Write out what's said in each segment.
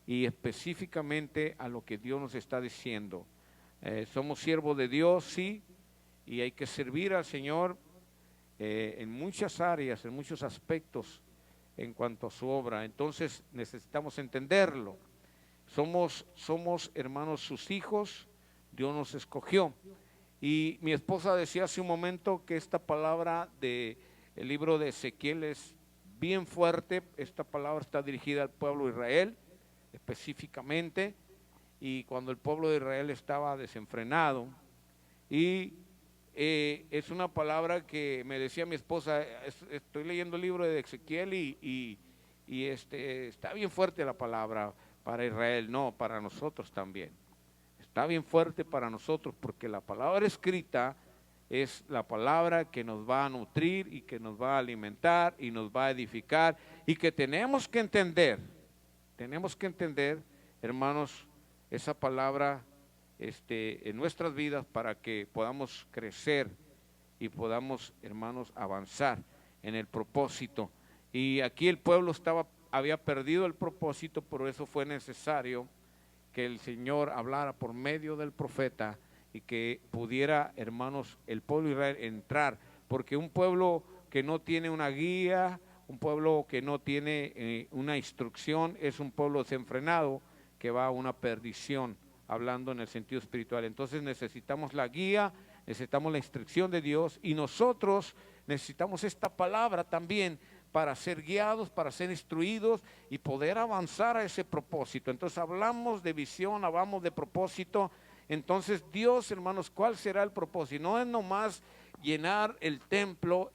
y específicamente a lo que Dios nos está diciendo. Somos siervos de Dios, sí, y hay que servir al Señor en muchas áreas, en muchos aspectos en cuanto a su obra. Entonces necesitamos entenderlo. Somos hermanos sus hijos, Dios nos escogió. Y mi esposa decía hace un momento que esta palabra del libro de Ezequiel es bien fuerte. Esta palabra está dirigida al pueblo de Israel específicamente, y cuando el pueblo de Israel estaba desenfrenado, y es una palabra que me decía mi esposa, estoy leyendo el libro de Ezequiel y está bien fuerte la palabra para Israel, no, para nosotros también. Está bien fuerte para nosotros porque la palabra escrita es la palabra que nos va a nutrir y que nos va a alimentar y nos va a edificar, y que tenemos que entender, hermanos, esa palabra en nuestras vidas para que podamos crecer y podamos, hermanos, avanzar en el propósito. Y aquí el pueblo había perdido el propósito, por eso fue necesario que el Señor hablara por medio del profeta y que pudiera, hermanos, el pueblo de Israel entrar, porque un pueblo que no tiene una guía, un pueblo que no tiene una instrucción, es un pueblo desenfrenado que va a una perdición, hablando en el sentido espiritual. Entonces necesitamos la guía, necesitamos la instrucción de Dios, y nosotros necesitamos esta palabra también para ser guiados, para ser instruidos y poder avanzar a ese propósito. Entonces hablamos de visión, hablamos de propósito. Entonces Dios, hermanos, ¿cuál será el propósito? No es nomás llenar el templo,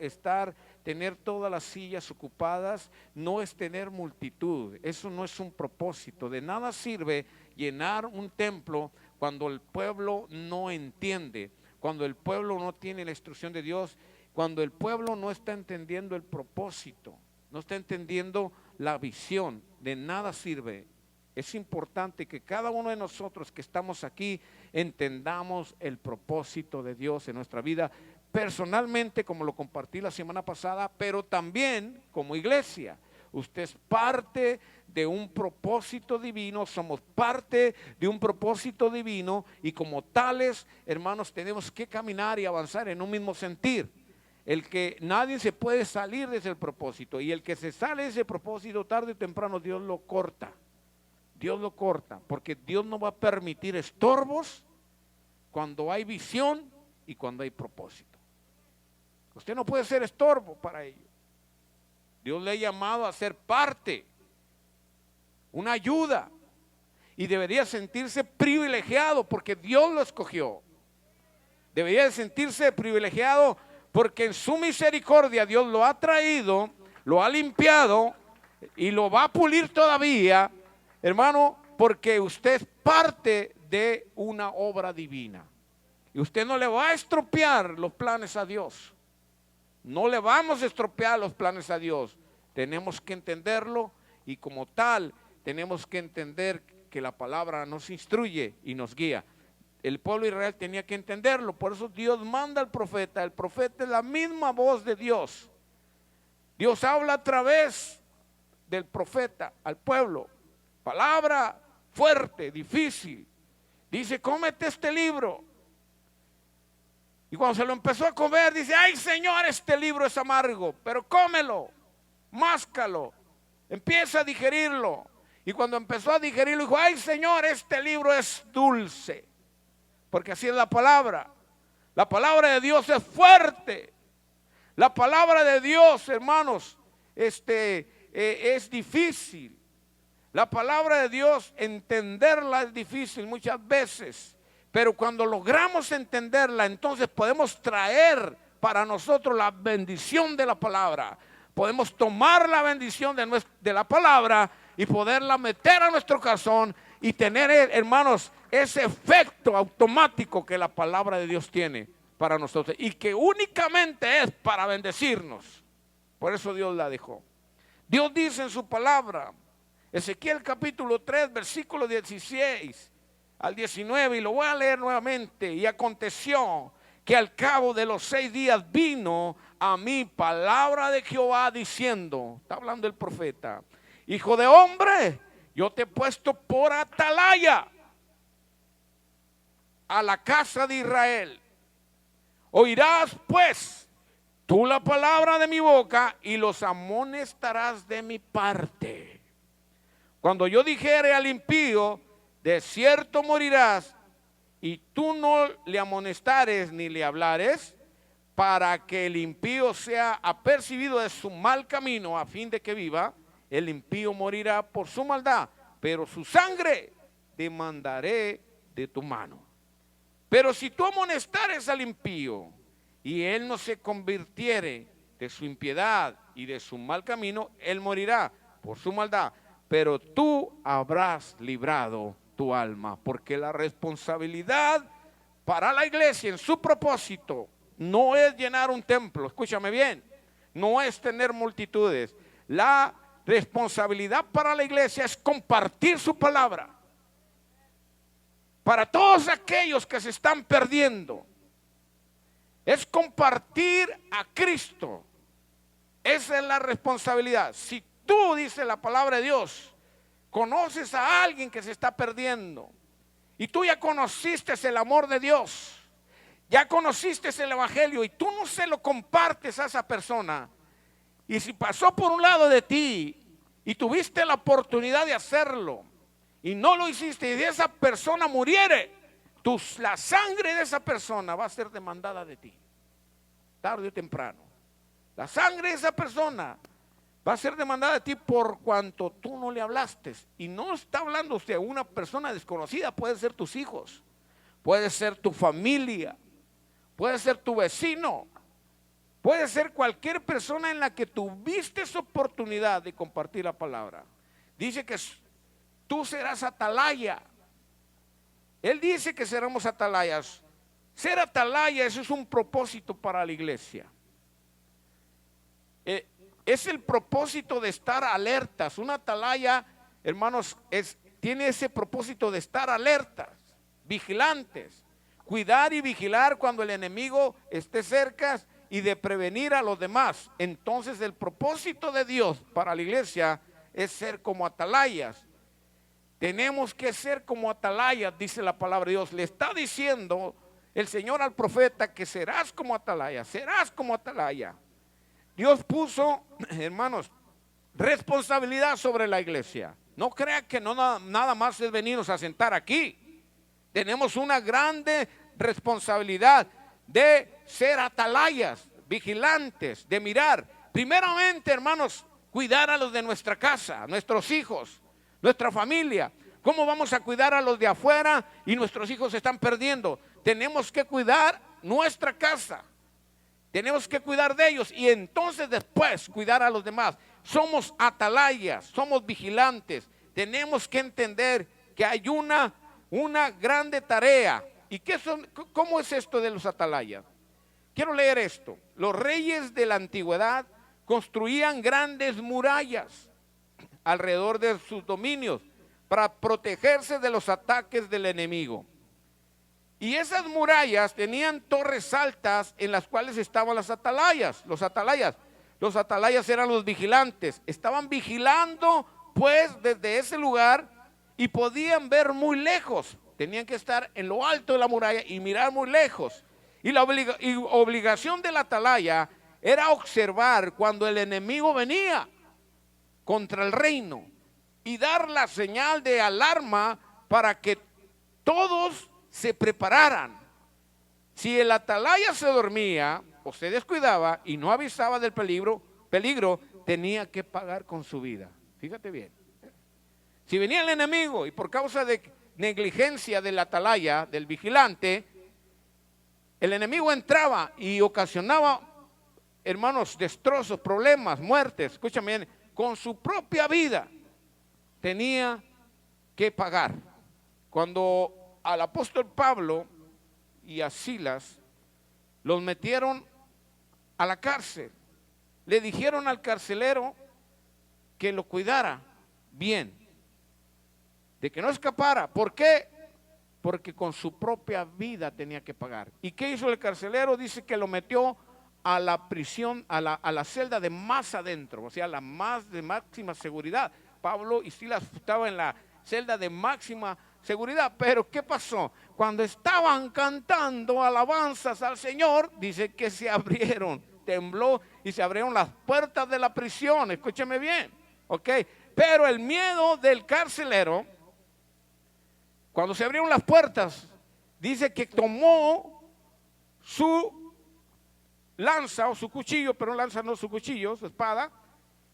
tener todas las sillas ocupadas, no es tener multitud. Eso no es un propósito. De nada sirve llenar un templo cuando el pueblo no entiende, cuando el pueblo no tiene la instrucción de Dios, cuando el pueblo no está entendiendo el propósito, no está entendiendo la visión. De nada sirve. Es importante que cada uno de nosotros que estamos aquí entendamos el propósito de Dios en nuestra vida, personalmente, como lo compartí la semana pasada, pero también como iglesia. Usted es parte de un propósito divino, somos parte de un propósito divino, y como tales, hermanos, tenemos que caminar y avanzar en un mismo sentir. Nadie se puede salir de ese propósito, y el que se sale de ese propósito tarde o temprano Dios lo corta. Dios lo corta, porque Dios no va a permitir estorbos cuando hay visión y cuando hay propósito. Usted no puede ser estorbo para ello. Dios le ha llamado a ser parte, una ayuda, y debería sentirse privilegiado porque Dios lo escogió. Debería sentirse privilegiado porque en su misericordia Dios lo ha traído, lo ha limpiado y lo va a pulir todavía, hermano, porque usted es parte de una obra divina. Y usted no le va a estropear los planes a Dios. No le vamos a estropear los planes a Dios. Tenemos que entenderlo, y como tal tenemos que entender que la palabra nos instruye y nos guía. El pueblo de Israel tenía que entenderlo, por eso Dios manda al profeta. El profeta es la misma voz de Dios. Dios habla a través del profeta al pueblo. Palabra fuerte, difícil. Dice: cómete este libro. Y cuando se lo empezó a comer, dice: ay, Señor, este libro es amargo, pero cómelo, máscalo, empieza a digerirlo. Y cuando empezó a digerirlo, dijo: ay, Señor, este libro es dulce. Porque así es la palabra. La palabra de Dios es fuerte. La palabra de Dios, hermanos, es difícil. La palabra de Dios, entenderla es difícil muchas veces. Pero cuando logramos entenderla, entonces podemos traer para nosotros la bendición de la palabra. Podemos tomar la bendición de la palabra y poderla meter a nuestro corazón y tener, hermanos, ese efecto automático que la palabra de Dios tiene para nosotros, y que únicamente es para bendecirnos. Por eso Dios la dejó. Dios dice en su palabra, Ezequiel capítulo 3, versículo 16 al 19, y lo voy a leer nuevamente. Y aconteció que al cabo de los 6 días vino a mí palabra de Jehová diciendo, está hablando el profeta: hijo de hombre, Yo te he puesto por atalaya a la casa de Israel. Oirás pues tú la palabra de mi boca y los amonestarás de mi parte. Cuando yo dijere al impío, de cierto morirás, y tú no le amonestares ni le hablares, para que el impío sea apercibido de su mal camino, a fin de que viva, el impío morirá por su maldad, pero su sangre demandaré de tu mano. Pero si tú amonestares al impío, y él no se convirtiere de su impiedad y de su mal camino, él morirá por su maldad, pero tú habrás librado tu alma, porque la responsabilidad para la iglesia en su propósito no es llenar un templo, escúchame bien, no es tener multitudes. La responsabilidad para la iglesia es compartir su palabra para todos aquellos que se están perdiendo. Es compartir a Cristo. Esa es la responsabilidad. Si tú, dice la palabra de Dios, conoces a alguien que se está perdiendo y tú ya conociste el amor de Dios, ya conociste el evangelio y tú no se lo compartes a esa persona, y si pasó por un lado de ti y tuviste la oportunidad de hacerlo y no lo hiciste, y esa persona muriere, la sangre de esa persona va a ser demandada de ti, tarde o temprano. La sangre de esa persona va a ser demandada de ti por cuanto tú no le hablaste. Y no está hablando usted a una persona desconocida. Puede ser tus hijos, puede ser tu familia, puede ser tu vecino, puede ser cualquier persona en la que tuviste esa oportunidad de compartir la palabra. Dice que tú serás atalaya. Él dice que seremos atalayas. Ser atalaya, eso es un propósito para la iglesia. Es el propósito de estar alertas. Una atalaya, hermanos, tiene ese propósito de estar alertas, vigilantes, cuidar y vigilar cuando el enemigo esté cerca y de prevenir a los demás. Entonces el propósito de Dios para la iglesia es ser como atalayas. Tenemos que ser como atalayas, dice la palabra de Dios. Le está diciendo el Señor al profeta que serás como atalaya, serás como atalaya. Dios puso, hermanos, responsabilidad sobre la iglesia. No crea que nada más es venirnos a sentar aquí. Tenemos una grande responsabilidad de ser atalayas, vigilantes, de mirar. Primeramente, hermanos, cuidar a los de nuestra casa, nuestros hijos, nuestra familia. ¿Cómo vamos a cuidar a los de afuera y nuestros hijos se están perdiendo? Tenemos que cuidar nuestra casa. Tenemos que cuidar de ellos y entonces después cuidar a los demás. Somos atalayas, somos vigilantes. Tenemos que entender que hay una grande tarea. ¿Y cómo es esto de los atalayas? Quiero leer esto. Los reyes de la antigüedad construían grandes murallas alrededor de sus dominios para protegerse de los ataques del enemigo. Y esas murallas tenían torres altas en las cuales estaban las atalayas. Los atalayas eran los vigilantes. Estaban vigilando pues desde ese lugar y podían ver muy lejos. Tenían que estar en lo alto de la muralla y mirar muy lejos. Y la obligación del atalaya era observar cuando el enemigo venía contra el reino y dar la señal de alarma para que todos se prepararan. Si el atalaya se dormía o se descuidaba y no avisaba del peligro, tenía que pagar con su vida. Fíjate bien. Si venía el enemigo y por causa de negligencia del atalaya, del vigilante, el enemigo entraba y ocasionaba, hermanos, destrozos, problemas, muertes, escúchame bien, con su propia vida tenía que pagar. Cuando al apóstol Pablo y a Silas los metieron a la cárcel, le dijeron al carcelero que lo cuidara bien, de que no escapara. ¿Por qué? Porque con su propia vida tenía que pagar. ¿Y qué hizo el carcelero? Dice que lo metió a la prisión, a la celda de más adentro, o sea, la más de máxima seguridad, Pablo y Silas estaban en la celda de máxima seguridad. Pero ¿qué pasó? Cuando estaban cantando alabanzas al Señor, dice que se abrieron, tembló y se abrieron las puertas de la prisión. Escúcheme bien, ¿ok? Pero el miedo del carcelero, cuando se abrieron las puertas, dice que tomó su lanza o su cuchillo, pero lanza no, su cuchillo, su espada,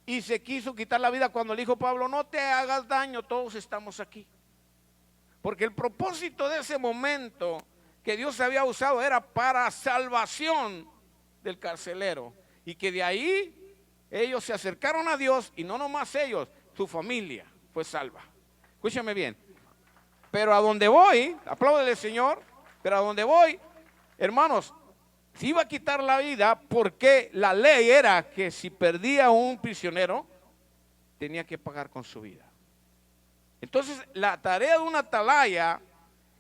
y se quiso quitar la vida cuando le dijo Pablo, no te hagas daño, todos estamos aquí. Porque el propósito de ese momento que Dios había usado era para salvación del carcelero. Y que de ahí ellos se acercaron a Dios, y no nomás ellos, su familia fue salva. Escúchame bien. Pero a donde voy, apláudele Señor, pero a donde voy, hermanos, se iba a quitar la vida porque la ley era que si perdía un prisionero, tenía que pagar con su vida. Entonces, la tarea de una atalaya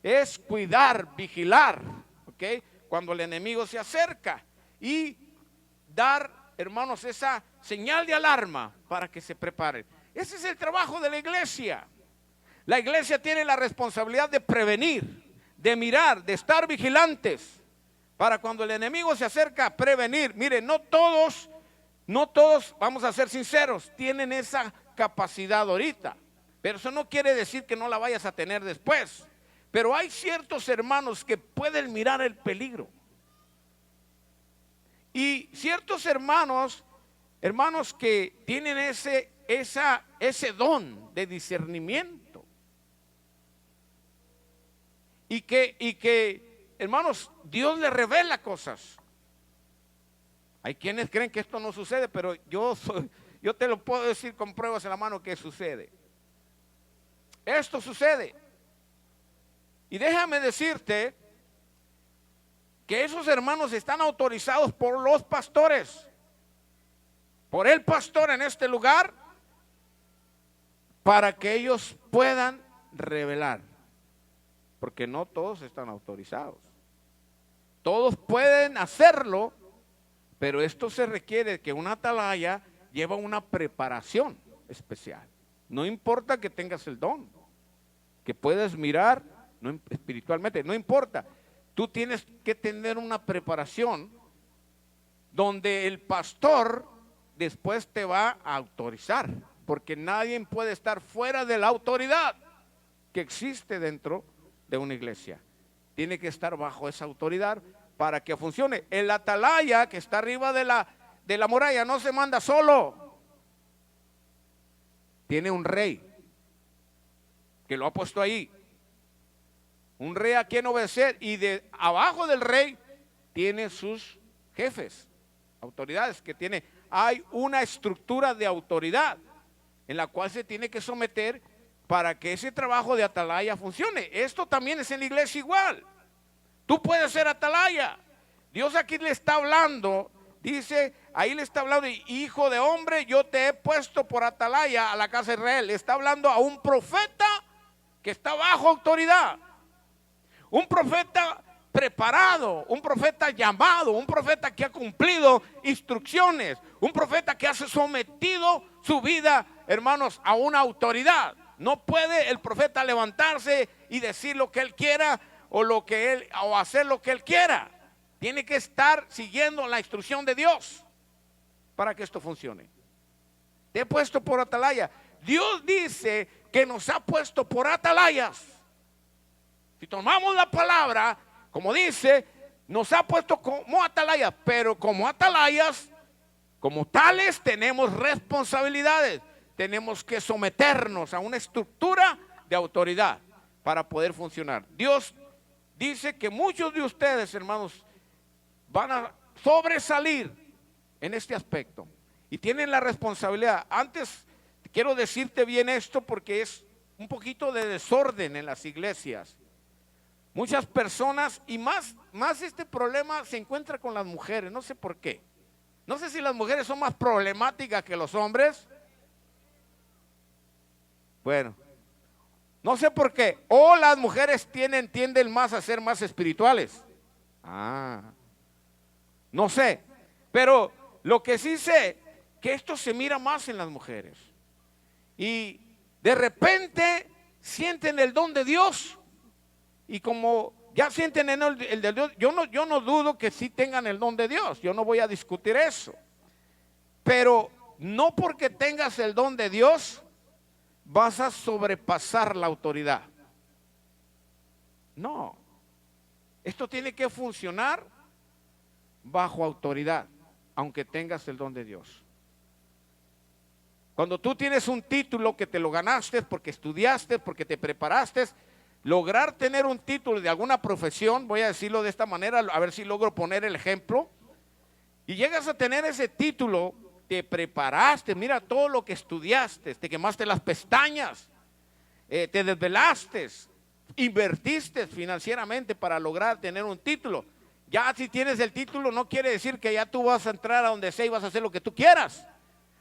es cuidar, vigilar, ¿ok? Cuando el enemigo se acerca y dar, hermanos, esa señal de alarma para que se preparen. Ese es el trabajo de la iglesia. La iglesia tiene la responsabilidad de prevenir, de mirar, de estar vigilantes, para cuando el enemigo se acerca a prevenir. Mire, no todos, vamos a ser sinceros, tienen esa capacidad ahorita. Pero eso no quiere decir que no la vayas a tener después. Pero hay ciertos hermanos que pueden mirar el peligro. Y ciertos hermanos que tienen ese don de discernimiento. Y que, hermanos, Dios les revela cosas. Hay quienes creen que esto no sucede, pero yo te lo puedo decir con pruebas en la mano que sucede. Esto sucede. Y déjame decirte que esos hermanos están autorizados por los pastores, por el pastor en este lugar, para que ellos puedan revelar. Porque no todos están autorizados. Todos pueden hacerlo, pero esto se requiere que una atalaya lleva una preparación especial. No importa que tengas el don, que puedas mirar espiritualmente, no importa. Tú tienes que tener una preparación donde el pastor después te va a autorizar, porque nadie puede estar fuera de la autoridad que existe dentro de una iglesia. Tiene que estar bajo esa autoridad para que funcione. El atalaya que está arriba de la muralla no se manda solo. Tiene un rey que lo ha puesto ahí. Un rey a quien obedecer, y de abajo del rey tiene sus jefes, autoridades que tiene. Hay una estructura de autoridad en la cual se tiene que someter para que ese trabajo de atalaya funcione. Esto también es en la iglesia igual. Tú puedes ser atalaya. Dios aquí le está hablando, dice, ahí le está hablando, hijo de hombre, yo te he puesto por atalaya a la casa de Israel. Le está hablando a un profeta que está bajo autoridad. Un profeta preparado, un profeta llamado, un profeta que ha cumplido instrucciones, un profeta que ha sometido su vida, hermanos, a una autoridad. No puede el profeta levantarse y decir lo que él quiera o hacer lo que él quiera. Tiene que estar siguiendo la instrucción de Dios para que esto funcione. Te he puesto por atalaya. Dios dice que nos ha puesto por atalayas. Si tomamos la palabra, como dice, nos ha puesto como atalayas, pero como atalayas, como tales, tenemos responsabilidades. Tenemos que someternos a una estructura de autoridad para poder funcionar. Dios dice que muchos de ustedes, hermanos, van a sobresalir en este aspecto y tienen la responsabilidad. Antes quiero decirte bien esto porque es un poquito de desorden en las iglesias. Muchas personas, y más este problema se encuentra con las mujeres, no sé por qué. No sé si las mujeres son más problemáticas que los hombres. Bueno, no sé por qué. O las mujeres tienden más a ser más espirituales. No sé. Pero lo que sí sé, que esto se mira más en las mujeres. y de repente sienten el don de Dios, y como ya sienten el de Dios, yo no dudo que sí tengan el don de Dios, yo no voy a discutir eso, pero no porque tengas el don de Dios vas a sobrepasar la autoridad. No, esto tiene que funcionar bajo autoridad, aunque tengas el don de Dios. Cuando tú tienes un título que te lo ganaste porque estudiaste, porque te preparaste, lograr tener un título de alguna profesión, voy a decirlo de esta manera, a ver si logro poner el ejemplo, y llegas a tener ese título, te preparaste, mira todo lo que estudiaste, te quemaste las pestañas, te desvelaste, invertiste financieramente para lograr tener un título. Ya si tienes el título no quiere decir que ya tú vas a entrar a donde sea y vas a hacer lo que tú quieras.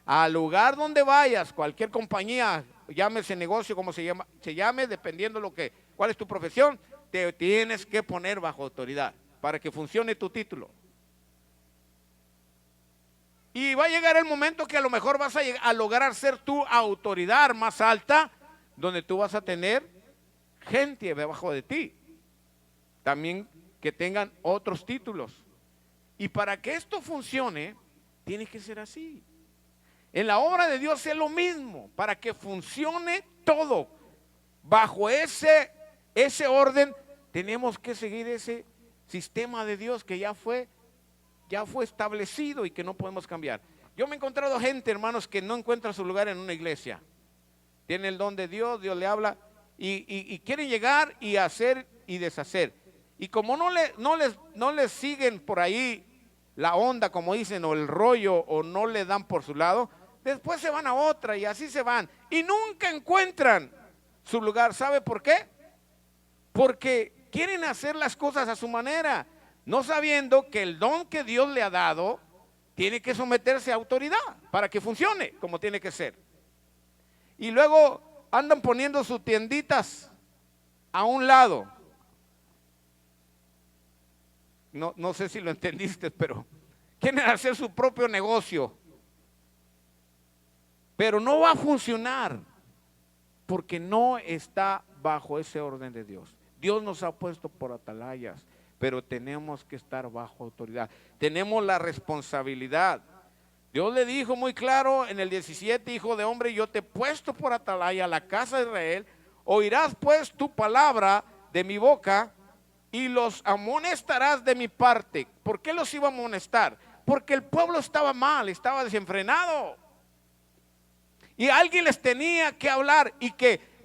Al lugar donde vayas, cualquier compañía, llámese negocio como se llame, dependiendo cuál es tu profesión, te tienes que poner bajo autoridad para que funcione tu título. Y va a llegar el momento que a lo mejor vas a lograr ser tu autoridad más alta, donde tú vas a tener gente debajo de ti, también que tengan otros títulos. Y para que esto funcione, tiene que ser así. En la obra de Dios es lo mismo, para que funcione todo bajo ese orden, tenemos que seguir ese sistema de Dios que ya fue establecido y que no podemos cambiar. Yo me he encontrado gente, hermanos, que no encuentra su lugar en una iglesia. Tiene el don de Dios, Dios le habla y quieren llegar y hacer y deshacer. Y como no les siguen por ahí la onda, como dicen, o el rollo, o no le dan por su lado, después se van a otra y así se van. Y nunca encuentran su lugar. ¿Sabe por qué? Porque quieren hacer las cosas a su manera, no sabiendo que el don que Dios le ha dado tiene que someterse a autoridad para que funcione como tiene que ser. Y luego andan poniendo sus tienditas a un lado. No sé si lo entendiste, pero quieren hacer su propio negocio. Pero no va a funcionar porque no está bajo ese orden de Dios. Dios nos ha puesto por atalayas, pero tenemos que estar bajo autoridad. Tenemos la responsabilidad. Dios le dijo muy claro en el 17, hijo de hombre, yo te he puesto por atalaya a la casa de Israel, oirás pues tu palabra de mi boca y los amonestarás de mi parte. ¿Por qué los iba a amonestar? Porque el pueblo estaba mal, estaba desenfrenado. Y alguien les tenía que hablar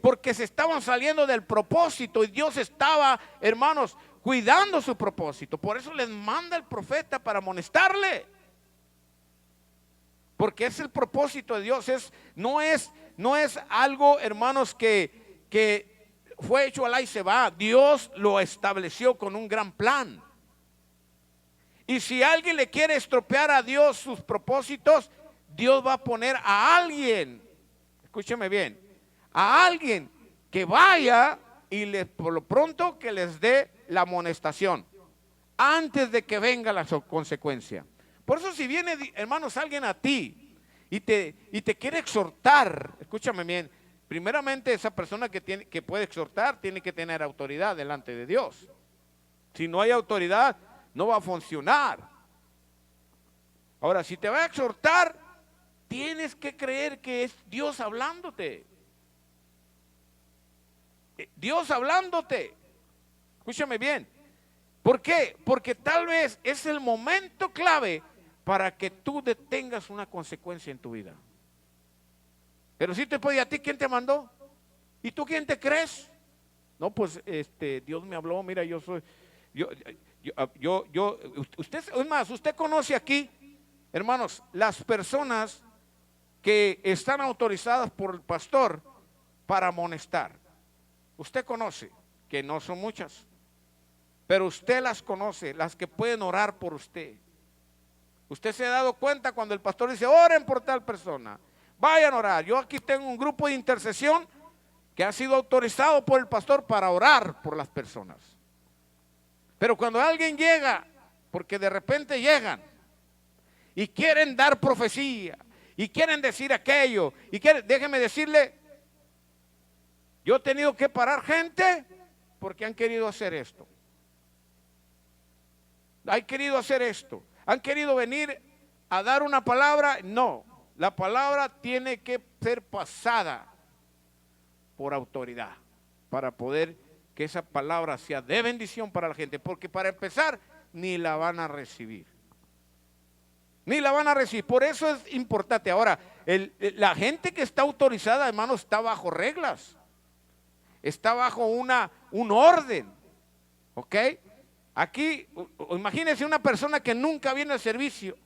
porque se estaban saliendo del propósito y Dios estaba, hermanos, cuidando su propósito. Por eso les manda el profeta para amonestarle. Porque es el propósito de Dios. No es algo, hermanos, que fue hecho alá y se va. Dios lo estableció con un gran plan. Y si alguien le quiere estropear a Dios sus propósitos, Dios va a poner a alguien, escúcheme bien, a alguien que vaya y por lo pronto que les dé la amonestación antes de que venga la consecuencia. Por eso si viene, hermanos, alguien a ti y te quiere exhortar, escúchame bien, primeramente esa persona que puede exhortar tiene que tener autoridad delante de Dios. Si no hay autoridad, no va a funcionar. Ahora, si te va a exhortar, tienes que creer que es Dios hablándote. Dios hablándote. Escúchame bien. ¿Por qué? Porque tal vez es el momento clave para que tú detengas una consecuencia en tu vida. Pero si te puede, ¿a ti quién te mandó? ¿Y tú quién te crees? No, pues Dios me habló, mira, yo soy, usted, es más, usted conoce aquí, hermanos, las personas que están autorizadas por el pastor para amonestar. Usted conoce, que no son muchas, pero usted las conoce, las que pueden orar por usted. Usted se ha dado cuenta cuando el pastor dice, oren por tal persona, vayan a orar. Yo aquí tengo un grupo de intercesión que ha sido autorizado por el pastor para orar por las personas. Pero cuando alguien llega, porque de repente llegan y quieren dar profecía y quieren decir aquello. Déjeme decirle, yo he tenido que parar gente porque han querido hacer esto. Han querido hacer esto. Han querido venir a dar una palabra. No, la palabra tiene que ser pasada por autoridad para poder que esa palabra sea de bendición para la gente. Porque para empezar, ni la van a recibir. Ni la van a recibir. Por eso es importante. Ahora, la gente que está autorizada, hermano, está bajo reglas. Está bajo un orden. ¿Ok? Aquí, imagínense una persona que nunca viene al servicio.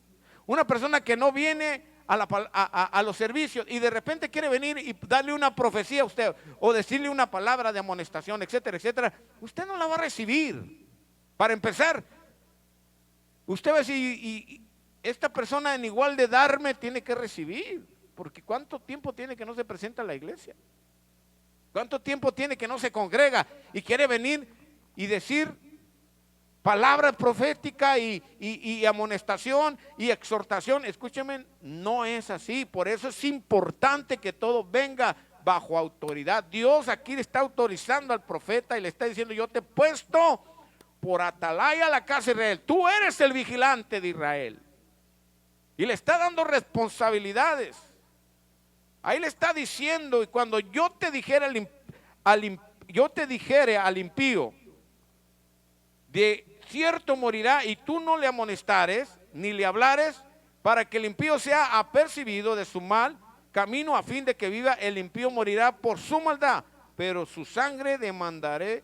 Una persona que no viene a los servicios y de repente quiere venir y darle una profecía a usted o decirle una palabra de amonestación, etcétera, etcétera. Usted no la va a recibir. Para empezar, usted va a decir, y esta persona en igual de darme tiene que recibir, porque ¿cuánto tiempo tiene que no se presenta a la iglesia? ¿Cuánto tiempo tiene que no se congrega y quiere venir y decir palabra profética y amonestación y exhortación? Escúcheme, no es así. Por eso es importante que todo venga bajo autoridad. Dios aquí le está autorizando al profeta y le está diciendo, yo te he puesto por atalaya a la casa de Israel. Tú eres el vigilante de Israel. Y le está dando responsabilidades. Ahí le está diciendo, y cuando yo te dijere al impío, de cierto morirá, y tú no le amonestares, ni le hablares, para que el impío sea apercibido de su mal camino, a fin de que viva, el impío morirá por su maldad, pero su sangre demandaré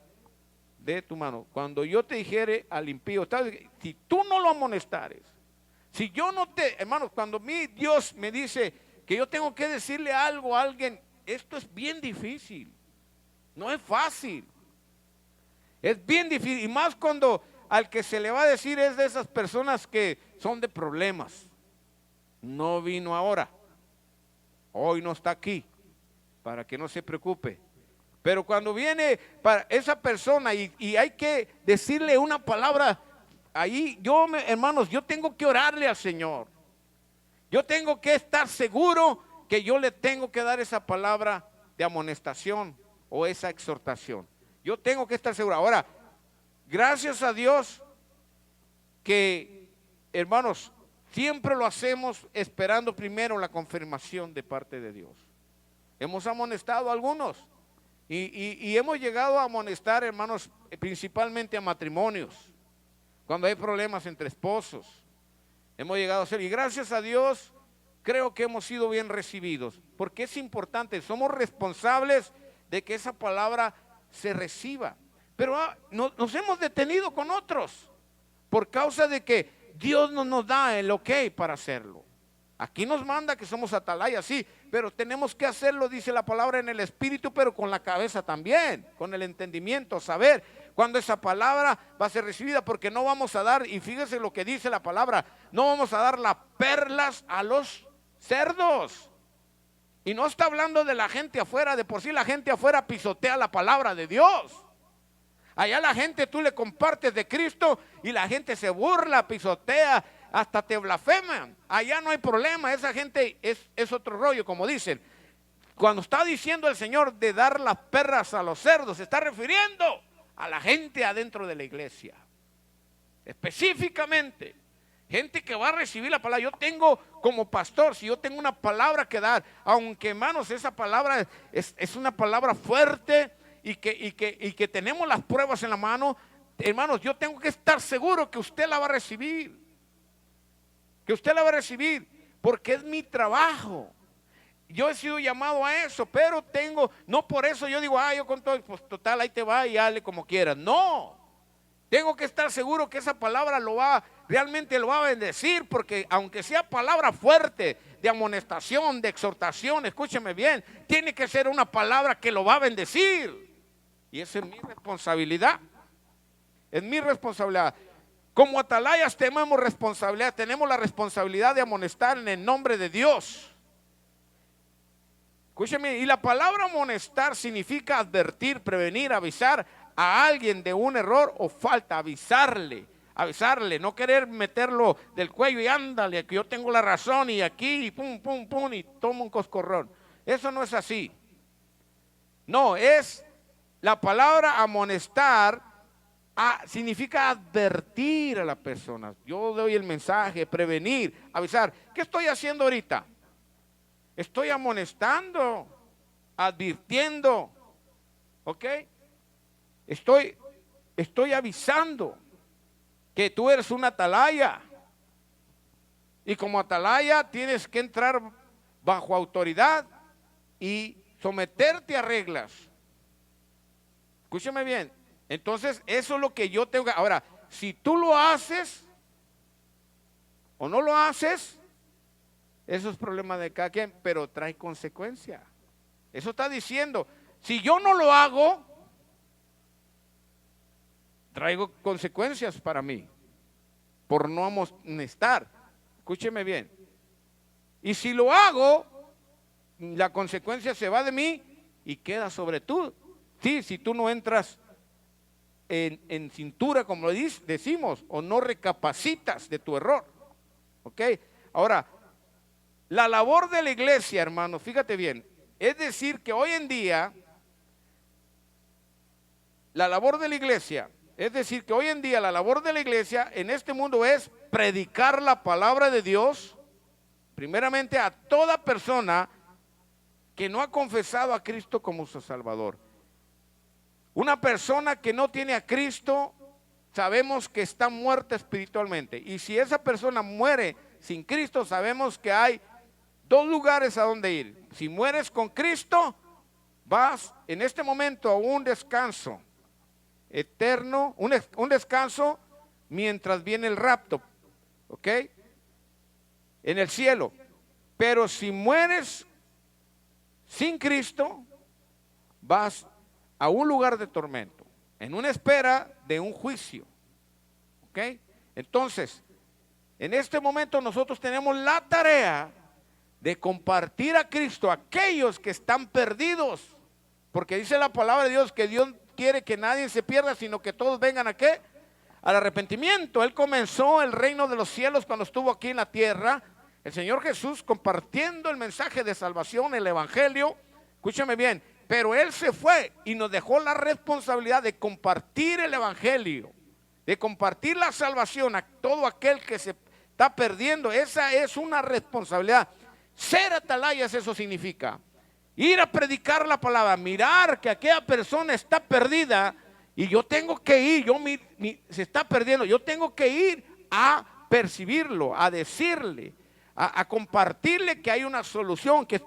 de tu mano. Cuando yo te dijere al impío, si tú no lo amonestares, si yo no te, hermanos, cuando Dios me dice que yo tengo que decirle algo a alguien, esto es bien difícil, no es fácil, es bien difícil, y más cuando al que se le va a decir es de esas personas que son de problemas. No vino ahora, hoy no está aquí, para que no se preocupe. Pero cuando viene para esa persona y hay que decirle una palabra, ahí hermanos, yo tengo que orarle al Señor. Yo tengo que estar seguro que yo le tengo que dar esa palabra de amonestación o esa exhortación. Yo tengo que estar seguro. Ahora, gracias a Dios que, hermanos, siempre lo hacemos esperando primero la confirmación de parte de Dios. Hemos amonestado a algunos y hemos llegado a amonestar, hermanos, principalmente a matrimonios, cuando hay problemas entre esposos. Hemos llegado a hacer, y gracias a Dios creo que hemos sido bien recibidos, porque es importante, somos responsables de que esa palabra se reciba. Pero nos hemos detenido con otros por causa de que Dios no nos da el ok para hacerlo. Aquí nos manda que somos atalaya, sí, pero tenemos que hacerlo, dice la palabra, en el espíritu, pero con la cabeza también, con el entendimiento, saber cuando esa palabra va a ser recibida, porque no vamos a dar, y fíjese lo que dice la palabra, no vamos a dar las perlas a los cerdos. Y no está hablando de la gente afuera, de por sí la gente afuera pisotea la palabra de Dios. Allá la gente, tú le compartes de Cristo y la gente se burla, pisotea, hasta te blasfeman. Allá no hay problema, esa gente es otro rollo, como dicen. Cuando está diciendo el Señor de dar las perras a los cerdos, se está refiriendo a la gente adentro de la iglesia. Específicamente, gente que va a recibir la palabra. Yo tengo como pastor, si yo tengo una palabra que dar, aunque hermanos esa palabra es una palabra fuerte y que tenemos las pruebas en la mano, hermanos, yo tengo que estar seguro que usted la va a recibir. Que usted la va a recibir, porque es mi trabajo. Yo he sido llamado a eso, pero no por eso yo digo, yo con todo, pues total, ahí te va y hazle como quieras. No, tengo que estar seguro que esa palabra realmente lo va a bendecir, porque aunque sea palabra fuerte, de amonestación, de exhortación, escúcheme bien, tiene que ser una palabra que lo va a bendecir. Y esa es mi responsabilidad. Es mi responsabilidad. Como atalayas tenemos responsabilidad, tenemos la responsabilidad de amonestar en el nombre de Dios. Escúcheme, y la palabra amonestar significa advertir, prevenir, avisar a alguien de un error o falta, avisarle avisarle, no querer meterlo del cuello y ándale, que yo tengo la razón y aquí, y pum, pum, pum, y toma un coscorrón. Eso no es así. No, es la palabra amonestar, significa advertir a la persona. Yo doy el mensaje, prevenir, avisar. ¿Qué estoy haciendo ahorita? Estoy amonestando, advirtiendo, ¿ok? Estoy avisando que tú eres una atalaya. Y como atalaya tienes que entrar bajo autoridad y someterte a reglas. Escúchame bien. Entonces, eso es lo que yo tengo que... Ahora, si tú lo haces o no lo haces, eso es problema de cada quien, pero trae consecuencia. Eso está diciendo, si yo no lo hago, traigo consecuencias para mí, por no amonestar. Escúcheme bien. Y si lo hago, la consecuencia se va de mí y queda sobre tú. Sí, si tú no entras en cintura, como decimos, o no recapacitas de tu error. ¿Ok? Ahora, la labor de la iglesia, hermanos, fíjate bien, es decir que hoy en día, la labor de la iglesia, en este mundo es predicar la palabra de Dios, primeramente a toda persona que no ha confesado a Cristo como su Salvador. Una persona que no tiene a Cristo, sabemos que está muerta espiritualmente. Y si esa persona muere sin Cristo, sabemos que hay dos lugares a donde ir. Si mueres con Cristo, vas en este momento a un descanso eterno, un descanso mientras viene el rapto, ¿ok? En el cielo. Pero si mueres sin Cristo, vas a un lugar de tormento, en una espera de un juicio, ¿ok? Entonces, en este momento nosotros tenemos la tarea de compartir a Cristo a aquellos que están perdidos, porque dice la palabra de Dios que Dios quiere que nadie se pierda, sino que todos vengan ¿a qué? Al arrepentimiento. Él comenzó el reino de los cielos cuando estuvo aquí en la tierra, el Señor Jesús compartiendo el mensaje de salvación, el evangelio. Escúchame bien, pero Él se fue y nos dejó la responsabilidad de compartir el evangelio, de compartir la salvación a todo aquel que se está perdiendo. Esa es una responsabilidad. Ser atalayas, eso significa ir a predicar la palabra, mirar que aquella persona está perdida y yo tengo que ir, se está perdiendo, yo tengo que ir a percibirlo, a decirle, a compartirle que hay una solución, que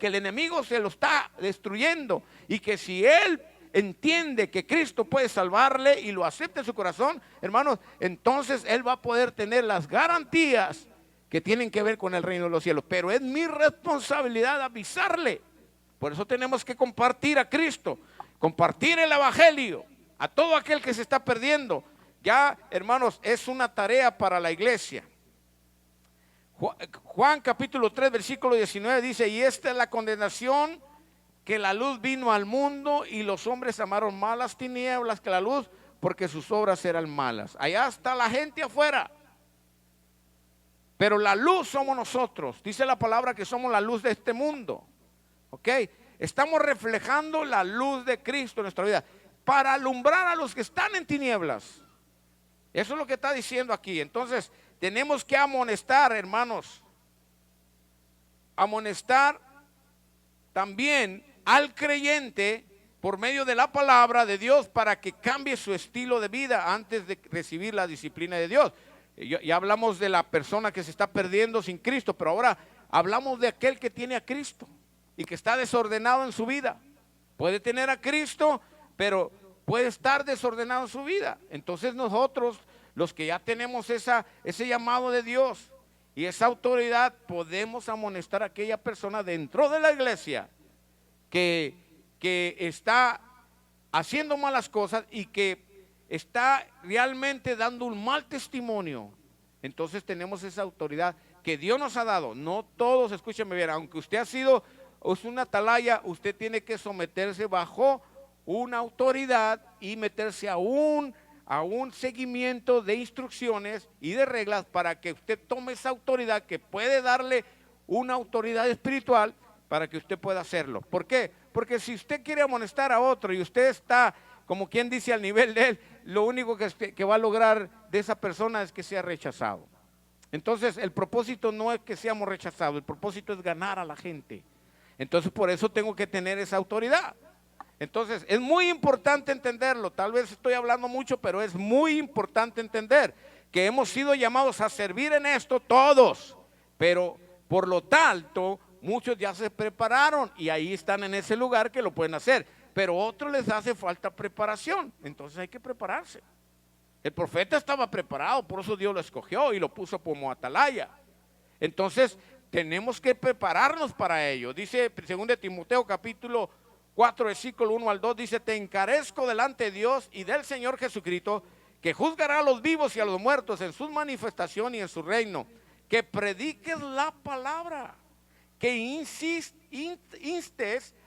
el enemigo se lo está destruyendo y que si él entiende que Cristo puede salvarle y lo acepta en su corazón, hermanos, entonces él va a poder tener las garantías que tienen que ver con el reino de los cielos. Pero es mi responsabilidad avisarle. Por eso tenemos que compartir a Cristo, compartir el evangelio a todo aquel que se está perdiendo. Ya, hermanos, es una tarea para la iglesia. Juan capítulo 3 versículo 19 dice: y esta es la condenación, que la luz vino al mundo y los hombres amaron más las tinieblas que la luz, porque sus obras eran malas. Allá está la gente afuera, pero la luz somos nosotros. Dice la palabra que somos la luz de este mundo. ¿Ok? Estamos reflejando la luz de Cristo en nuestra vida para alumbrar a los que están en tinieblas. Eso es lo que está diciendo aquí. Entonces tenemos que amonestar, hermanos, amonestar también al creyente por medio de la palabra de Dios para que cambie su estilo de vida antes de recibir la disciplina de Dios. Ya hablamos de la persona que se está perdiendo sin Cristo, pero ahora hablamos de aquel que tiene a Cristo y que está desordenado en su vida. Puede tener a Cristo, pero puede estar desordenado en su vida. Entonces nosotros, los que ya tenemos ese llamado de Dios y esa autoridad, podemos amonestar a aquella persona dentro de la iglesia que está haciendo malas cosas y que está realmente dando un mal testimonio. Entonces tenemos esa autoridad que Dios nos ha dado. No todos, escúcheme bien, aunque usted ha sido una atalaya, usted tiene que someterse bajo una autoridad y meterse a a un seguimiento de instrucciones y de reglas para que usted tome esa autoridad que puede darle una autoridad espiritual para que usted pueda hacerlo. ¿Por qué? Porque si usted quiere amonestar a otro y usted está, como quien dice, al nivel de él, lo único que va a lograr de esa persona es que sea rechazado. Entonces el propósito no es que seamos rechazados, el propósito es ganar a la gente. Entonces por eso tengo que tener esa autoridad. Entonces es muy importante entenderlo. Tal vez estoy hablando mucho, pero es muy importante entender que hemos sido llamados a servir en esto todos. Pero por lo tanto, muchos ya se prepararon y ahí están en ese lugar que lo pueden hacer. Pero a otros les hace falta preparación. Entonces hay que prepararse. El profeta estaba preparado, por eso Dios lo escogió y lo puso como atalaya. Entonces tenemos que prepararnos para ello. Dice 2 Timoteo capítulo 4, versículo 1 al 2, dice: te encarezco delante de Dios y del Señor Jesucristo, que juzgará a los vivos y a los muertos en su manifestación y en su reino. Que prediques la palabra, que instes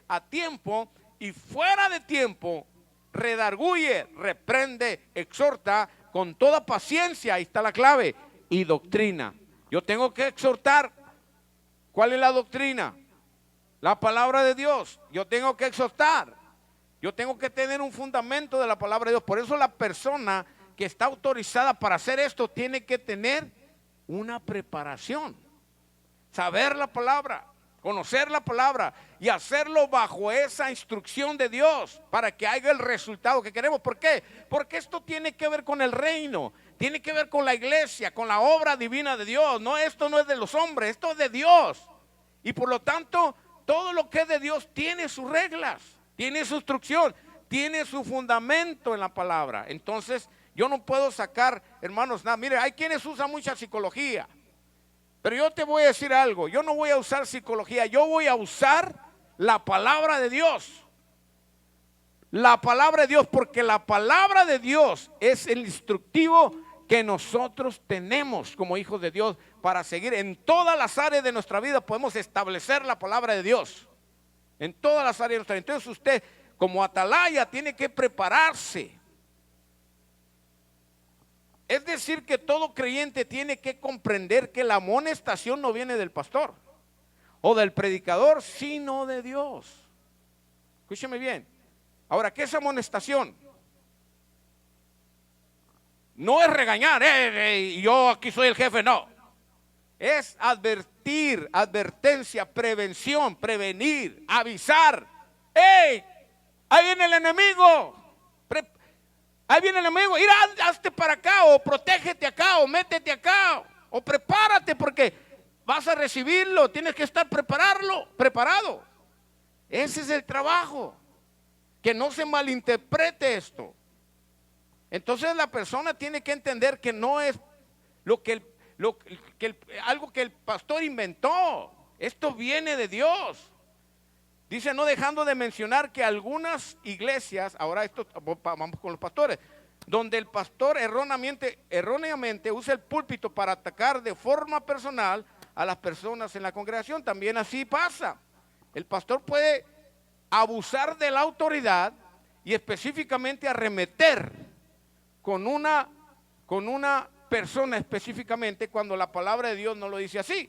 a tiempo y fuera de tiempo, redarguye, reprende, exhorta con toda paciencia, ahí está la clave, y doctrina. Yo tengo que exhortar. ¿Cuál es la doctrina? La palabra de Dios. Yo tengo que exhortar. Yo tengo que tener un fundamento de la palabra de Dios. Por eso la persona que está autorizada para hacer esto tiene que tener una preparación. Saber la palabra, conocer la palabra y hacerlo bajo esa instrucción de Dios para que haya el resultado que queremos. ¿Por qué? Porque esto tiene que ver con el reino, tiene que ver con la iglesia, con la obra divina de Dios. No, esto no es de los hombres, esto es de Dios. Y por lo tanto, todo lo que es de Dios tiene sus reglas, tiene su instrucción, tiene su fundamento en la palabra. Entonces, yo no puedo sacar, hermanos, nada. Mire, hay quienes usan mucha psicología. Pero yo te voy a decir algo, yo no voy a usar psicología, yo voy a usar la palabra de Dios. La palabra de Dios, porque la palabra de Dios es el instructivo que nosotros tenemos como hijos de Dios para seguir. En todas las áreas de nuestra vida podemos establecer la palabra de Dios. En todas las áreas de nuestra vida. Entonces usted como atalaya tiene que prepararse. Es decir, que todo creyente tiene que comprender que la amonestación no viene del pastor o del predicador, sino de Dios. Escúcheme bien. Ahora, ¿qué es amonestación? No es regañar, yo aquí soy el jefe, no. Es advertir, advertencia, prevención, prevenir, avisar. ¡Ey! Ahí viene el enemigo. Ahí viene el enemigo, ir, hazte para acá, o protégete acá, o métete acá, o prepárate porque vas a recibirlo, tienes que estar preparado. Ese es el trabajo, que no se malinterprete esto. Entonces la persona tiene que entender que no es algo que el pastor inventó, esto viene de Dios. Dice, no dejando de mencionar que algunas iglesias, ahora esto vamos con los pastores, donde el pastor erróneamente usa el púlpito para atacar de forma personal a las personas en la congregación. También así pasa. El pastor puede abusar de la autoridad y específicamente arremeter con una persona específicamente cuando la palabra de Dios no lo dice así.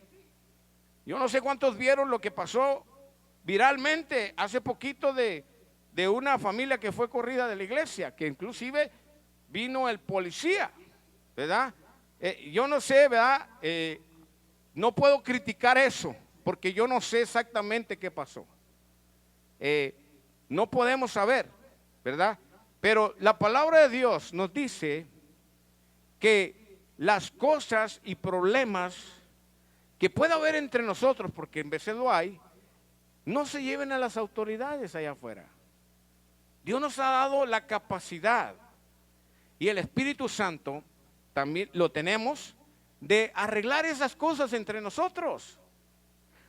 Yo no sé cuántos vieron lo que pasó viralmente hace poquito de una familia que fue corrida de la iglesia, que inclusive vino el policía, ¿verdad? Yo no sé, ¿verdad? No puedo criticar eso, porque yo no sé exactamente qué pasó. No podemos saber, ¿verdad? Pero la palabra de Dios nos dice que las cosas y problemas que puede haber entre nosotros, porque en veces lo hay, no se lleven a las autoridades allá afuera. Dios nos ha dado la capacidad y el Espíritu Santo también lo tenemos de arreglar esas cosas entre nosotros.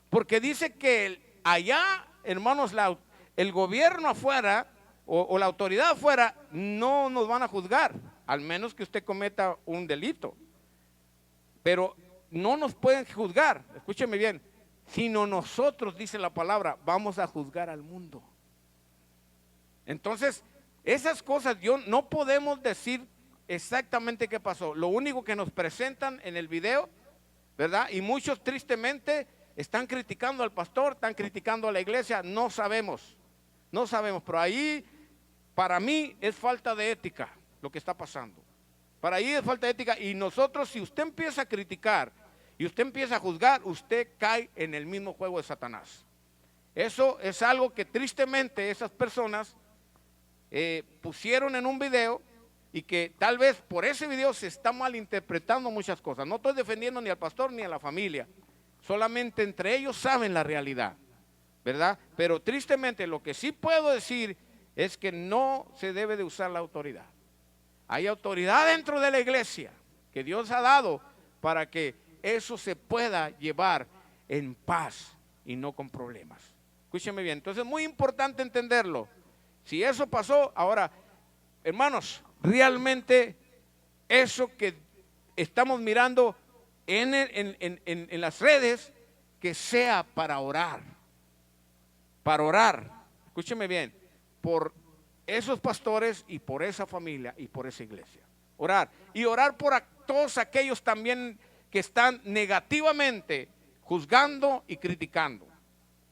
Porque dice que allá, hermanos, el gobierno afuera o la autoridad afuera no nos van a juzgar, al menos que usted cometa un delito. Pero no nos pueden juzgar, escúcheme bien, sino nosotros, dice la palabra, vamos a juzgar al mundo. Entonces, esas cosas no podemos decir exactamente qué pasó. Lo único que nos presentan en el video, ¿verdad? Y muchos tristemente están criticando al pastor, están criticando a la iglesia, no sabemos, pero ahí para mí es falta de ética lo que está pasando. Para ahí es falta de ética, y nosotros, si usted empieza a criticar y usted empieza a juzgar, usted cae en el mismo juego de Satanás. Eso es algo que tristemente esas personas pusieron en un video, y que tal vez por ese video se está malinterpretando muchas cosas. No estoy defendiendo ni al pastor ni a la familia, solamente entre ellos saben la realidad, ¿verdad? Pero tristemente lo que sí puedo decir es que no se debe de usar la autoridad. Hay autoridad dentro de la iglesia que Dios ha dado para que eso se pueda llevar en paz y no con problemas. Escúcheme bien, entonces es muy importante entenderlo. Si eso pasó, ahora, hermanos, realmente eso que estamos mirando en las redes, que sea para orar, escúcheme bien, por esos pastores y por esa familia y por esa iglesia. Orar, y orar por todos aquellos también que están negativamente juzgando y criticando.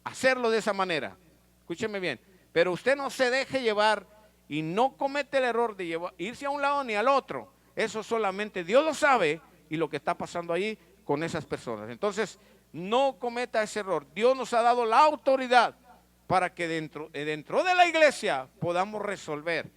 Hacerlo de esa manera, escúcheme bien, pero usted no se deje llevar y no comete el error de irse a un lado ni al otro. Eso solamente Dios lo sabe, y lo que está pasando ahí con esas personas. Entonces, no cometa ese error. Dios nos ha dado la autoridad para que dentro de la iglesia podamos resolver.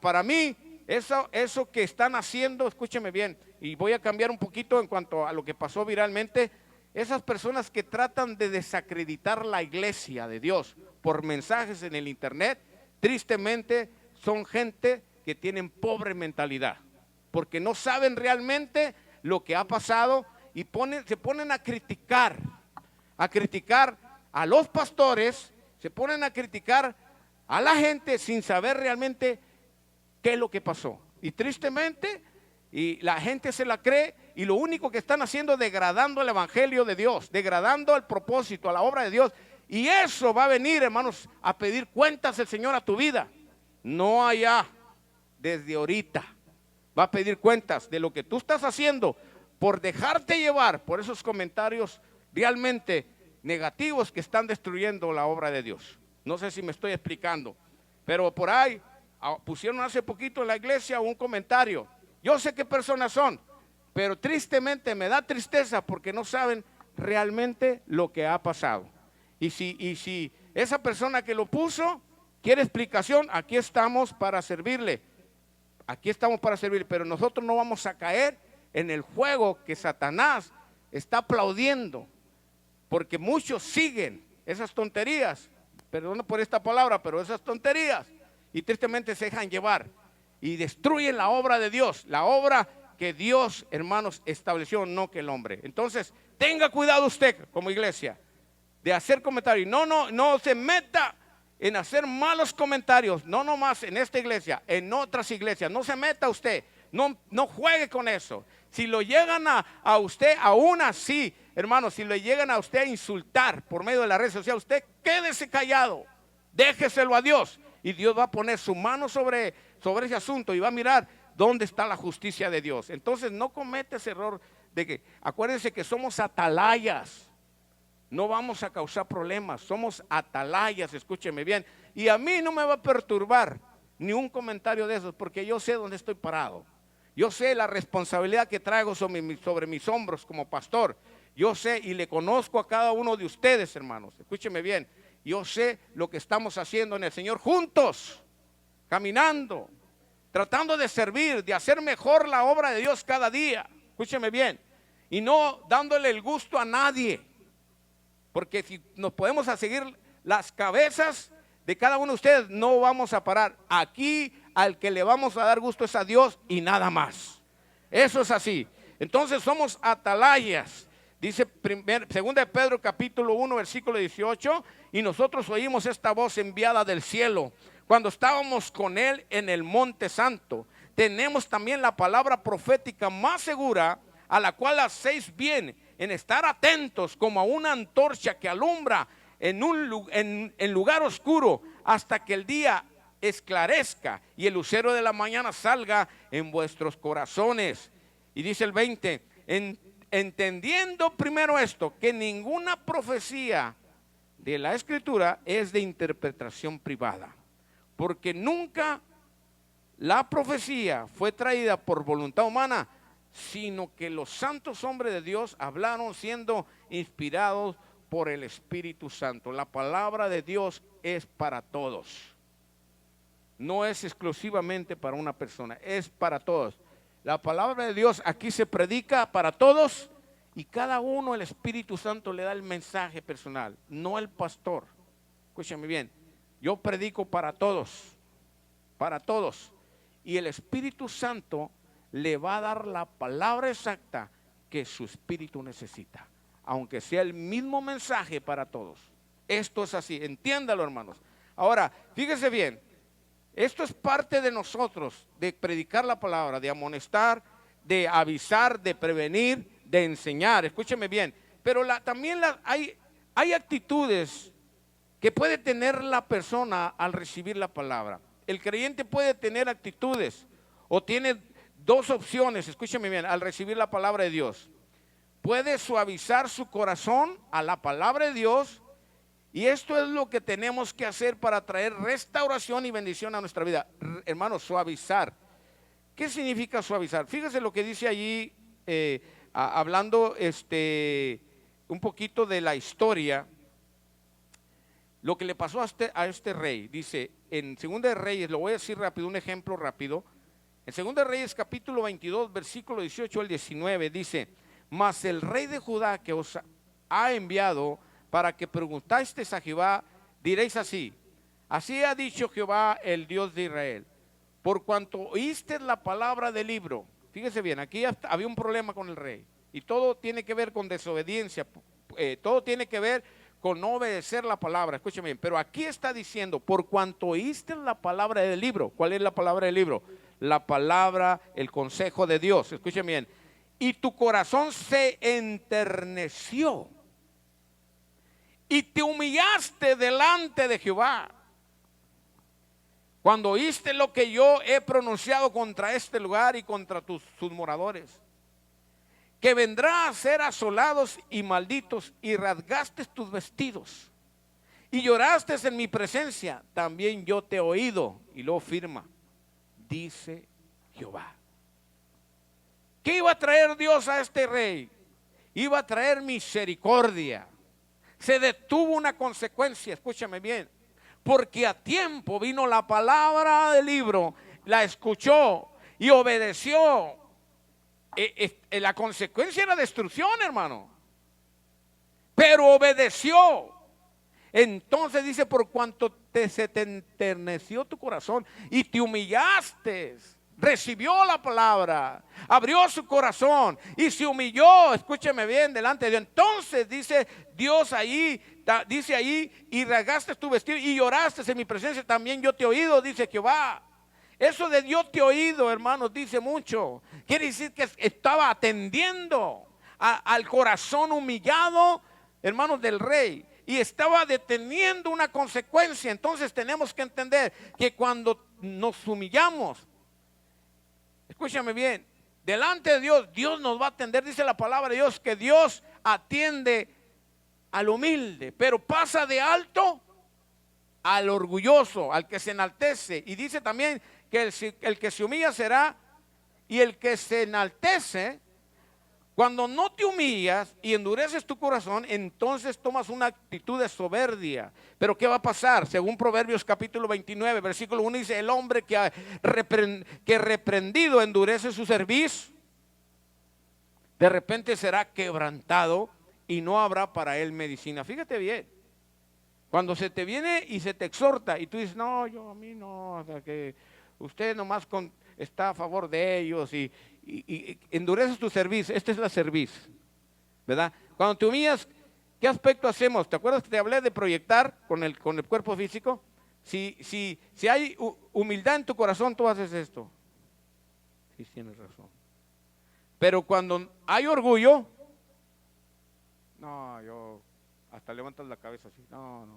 Para mí, eso que están haciendo, escúcheme bien, y voy a cambiar un poquito en cuanto a lo que pasó viralmente. Esas personas que tratan de desacreditar la iglesia de Dios por mensajes en el internet, tristemente son gente que tienen pobre mentalidad, porque no saben realmente lo que ha pasado, y se ponen a criticar a los pastores, se ponen a criticar a la gente sin saber realmente qué es lo que pasó. Y tristemente, y la gente se la cree, y lo único que están haciendo es degradando el evangelio de Dios, degradando el propósito, a la obra de Dios. Y eso va a venir, hermanos, a pedir cuentas el Señor a tu vida. No allá, desde ahorita. Va a pedir cuentas de lo que tú estás haciendo por dejarte llevar por esos comentarios realmente negativos que están destruyendo la obra de Dios. No sé si me estoy explicando, pero por ahí pusieron hace poquito en la iglesia un comentario. Yo sé qué personas son, pero tristemente me da tristeza porque no saben realmente lo que ha pasado. Y si esa persona que lo puso quiere explicación, aquí estamos para servirle. Pero nosotros no vamos a caer en el juego que Satanás está aplaudiendo, porque muchos siguen esas tonterías, perdón por esta palabra, pero esas tonterías, y tristemente se dejan llevar y destruyen la obra de Dios, la obra que Dios, hermanos, estableció, no que el hombre. Entonces, tenga cuidado usted como iglesia de hacer comentarios. No se meta en hacer malos comentarios, no nomás en esta iglesia, en otras iglesias. No se meta usted, no juegue con eso. Si lo llegan a usted, aún así, hermanos, si le llegan a usted a insultar por medio de la red social, usted quédese callado, déjeselo a Dios, y Dios va a poner su mano sobre ese asunto y va a mirar dónde está la justicia de Dios. Entonces no comete ese error de que, acuérdense que somos atalayas. No vamos a causar problemas, somos atalayas, escúcheme bien. Y a mí no me va a perturbar ni un comentario de esos, porque yo sé dónde estoy parado. Yo sé la responsabilidad que traigo sobre mis hombros como pastor. Yo sé y le conozco a cada uno de ustedes, hermanos. Escúcheme bien, yo sé lo que estamos haciendo en el Señor juntos, caminando, tratando de servir, de hacer mejor la obra de Dios cada día. Escúcheme bien, y no dándole el gusto a nadie. Porque si nos podemos a seguir las cabezas de cada uno de ustedes, no vamos a parar. Aquí al que le vamos a dar gusto es a Dios y nada más. Eso es así. Entonces somos atalayas. Dice 2 de Pedro capítulo 1 versículo 18. Y nosotros oímos esta voz enviada del cielo cuando estábamos con él en el monte santo. Tenemos también la palabra profética más segura, a la cual hacéis bien en estar atentos como a una antorcha que alumbra en lugar oscuro hasta que el día esclarezca y el lucero de la mañana salga en vuestros corazones. Y dice el 20, entendiendo primero esto, que ninguna profecía de la Escritura es de interpretación privada, porque nunca la profecía fue traída por voluntad humana, sino que los santos hombres de Dios hablaron siendo inspirados por el Espíritu Santo. La palabra de Dios es para todos. No es exclusivamente para una persona, es para todos. La palabra de Dios aquí se predica para todos y cada uno el Espíritu Santo le da el mensaje personal, no el pastor. Escúchame bien, yo predico para todos, para todos. Y el Espíritu Santo le va a dar la palabra exacta que su espíritu necesita, aunque sea el mismo mensaje para todos. Esto es así, entiéndalo, hermanos. Ahora, fíjese bien, esto es parte de nosotros, de predicar la palabra, de amonestar, de avisar, de prevenir, de enseñar. Escúcheme bien, pero también hay actitudes que puede tener la persona al recibir la palabra. El creyente puede tener actitudes o tiene dos opciones, escúcheme bien, al recibir la palabra de Dios. Puede suavizar su corazón a la palabra de Dios, y esto es lo que tenemos que hacer para traer restauración y bendición a nuestra vida. Hermanos, suavizar. ¿Qué significa suavizar? Fíjese lo que dice allí, hablando un poquito de la historia, lo que le pasó a este rey. Dice en 2 de Reyes, lo voy a decir rápido, un ejemplo rápido. En 2 de Reyes capítulo 22, versículo 18 al 19, dice: mas el rey de Judá que os ha enviado para que preguntasteis a Jehová, diréis así: así ha dicho Jehová, el Dios de Israel, por cuanto oíste la palabra del libro. Fíjese bien, aquí había un problema con el rey, y todo tiene que ver con desobediencia, todo tiene que ver con no obedecer la palabra. Escúcheme bien, pero aquí está diciendo: por cuanto oíste la palabra del libro. ¿Cuál es la palabra del libro? La palabra, el consejo de Dios. Escúcheme bien, y tu corazón se enterneció y te humillaste delante de Jehová cuando oíste lo que yo he pronunciado contra este lugar y contra sus moradores, que vendrá a ser asolados y malditos, y rasgaste tus vestidos y lloraste en mi presencia, también yo te he oído. Y luego firma: dice Jehová. ¿Qué iba a traer Dios a este rey? Iba a traer misericordia. Se detuvo una consecuencia, escúchame bien, porque a tiempo vino la palabra del libro, la escuchó y obedeció. La consecuencia era destrucción, hermano, pero obedeció. Entonces dice: por cuanto se te enterneció tu corazón y te humillaste, recibió la palabra, abrió su corazón y se humilló, escúcheme bien, delante de Dios. Entonces dice Dios ahí, dice ahí: y rasgaste tu vestido y lloraste en mi presencia, también yo te he oído, dice Jehová. Eso de Dios te he oído, hermanos, dice mucho. Quiere decir que estaba atendiendo al corazón humillado, hermanos, del rey, y estaba deteniendo una consecuencia. Entonces tenemos que entender que cuando nos humillamos, escúchame bien, delante de Dios, Dios nos va a atender. Dice la palabra de Dios que Dios atiende al humilde, pero pasa de alto al orgulloso, al que se enaltece. Y dice también que el que se humilla será, y el que se enaltece. Cuando no te humillas y endureces tu corazón, entonces tomas una actitud de soberbia. Pero ¿qué va a pasar? Según Proverbios capítulo 29, versículo 1 dice: el hombre que reprendido endurece su cerviz, de repente será quebrantado y no habrá para él medicina. Fíjate bien, cuando se te viene y se te exhorta y tú dices: no, a mí no, o sea, que usted nomás está a favor de ellos, y endureces tu cerviz. Esta es la cerviz, ¿verdad? Cuando te humillas, ¿qué aspecto hacemos? ¿Te acuerdas que te hablé de proyectar con el cuerpo físico? Si hay humildad en tu corazón, tú haces esto. Sí, tienes razón. Pero cuando hay orgullo, no, yo hasta levantas la cabeza así. No.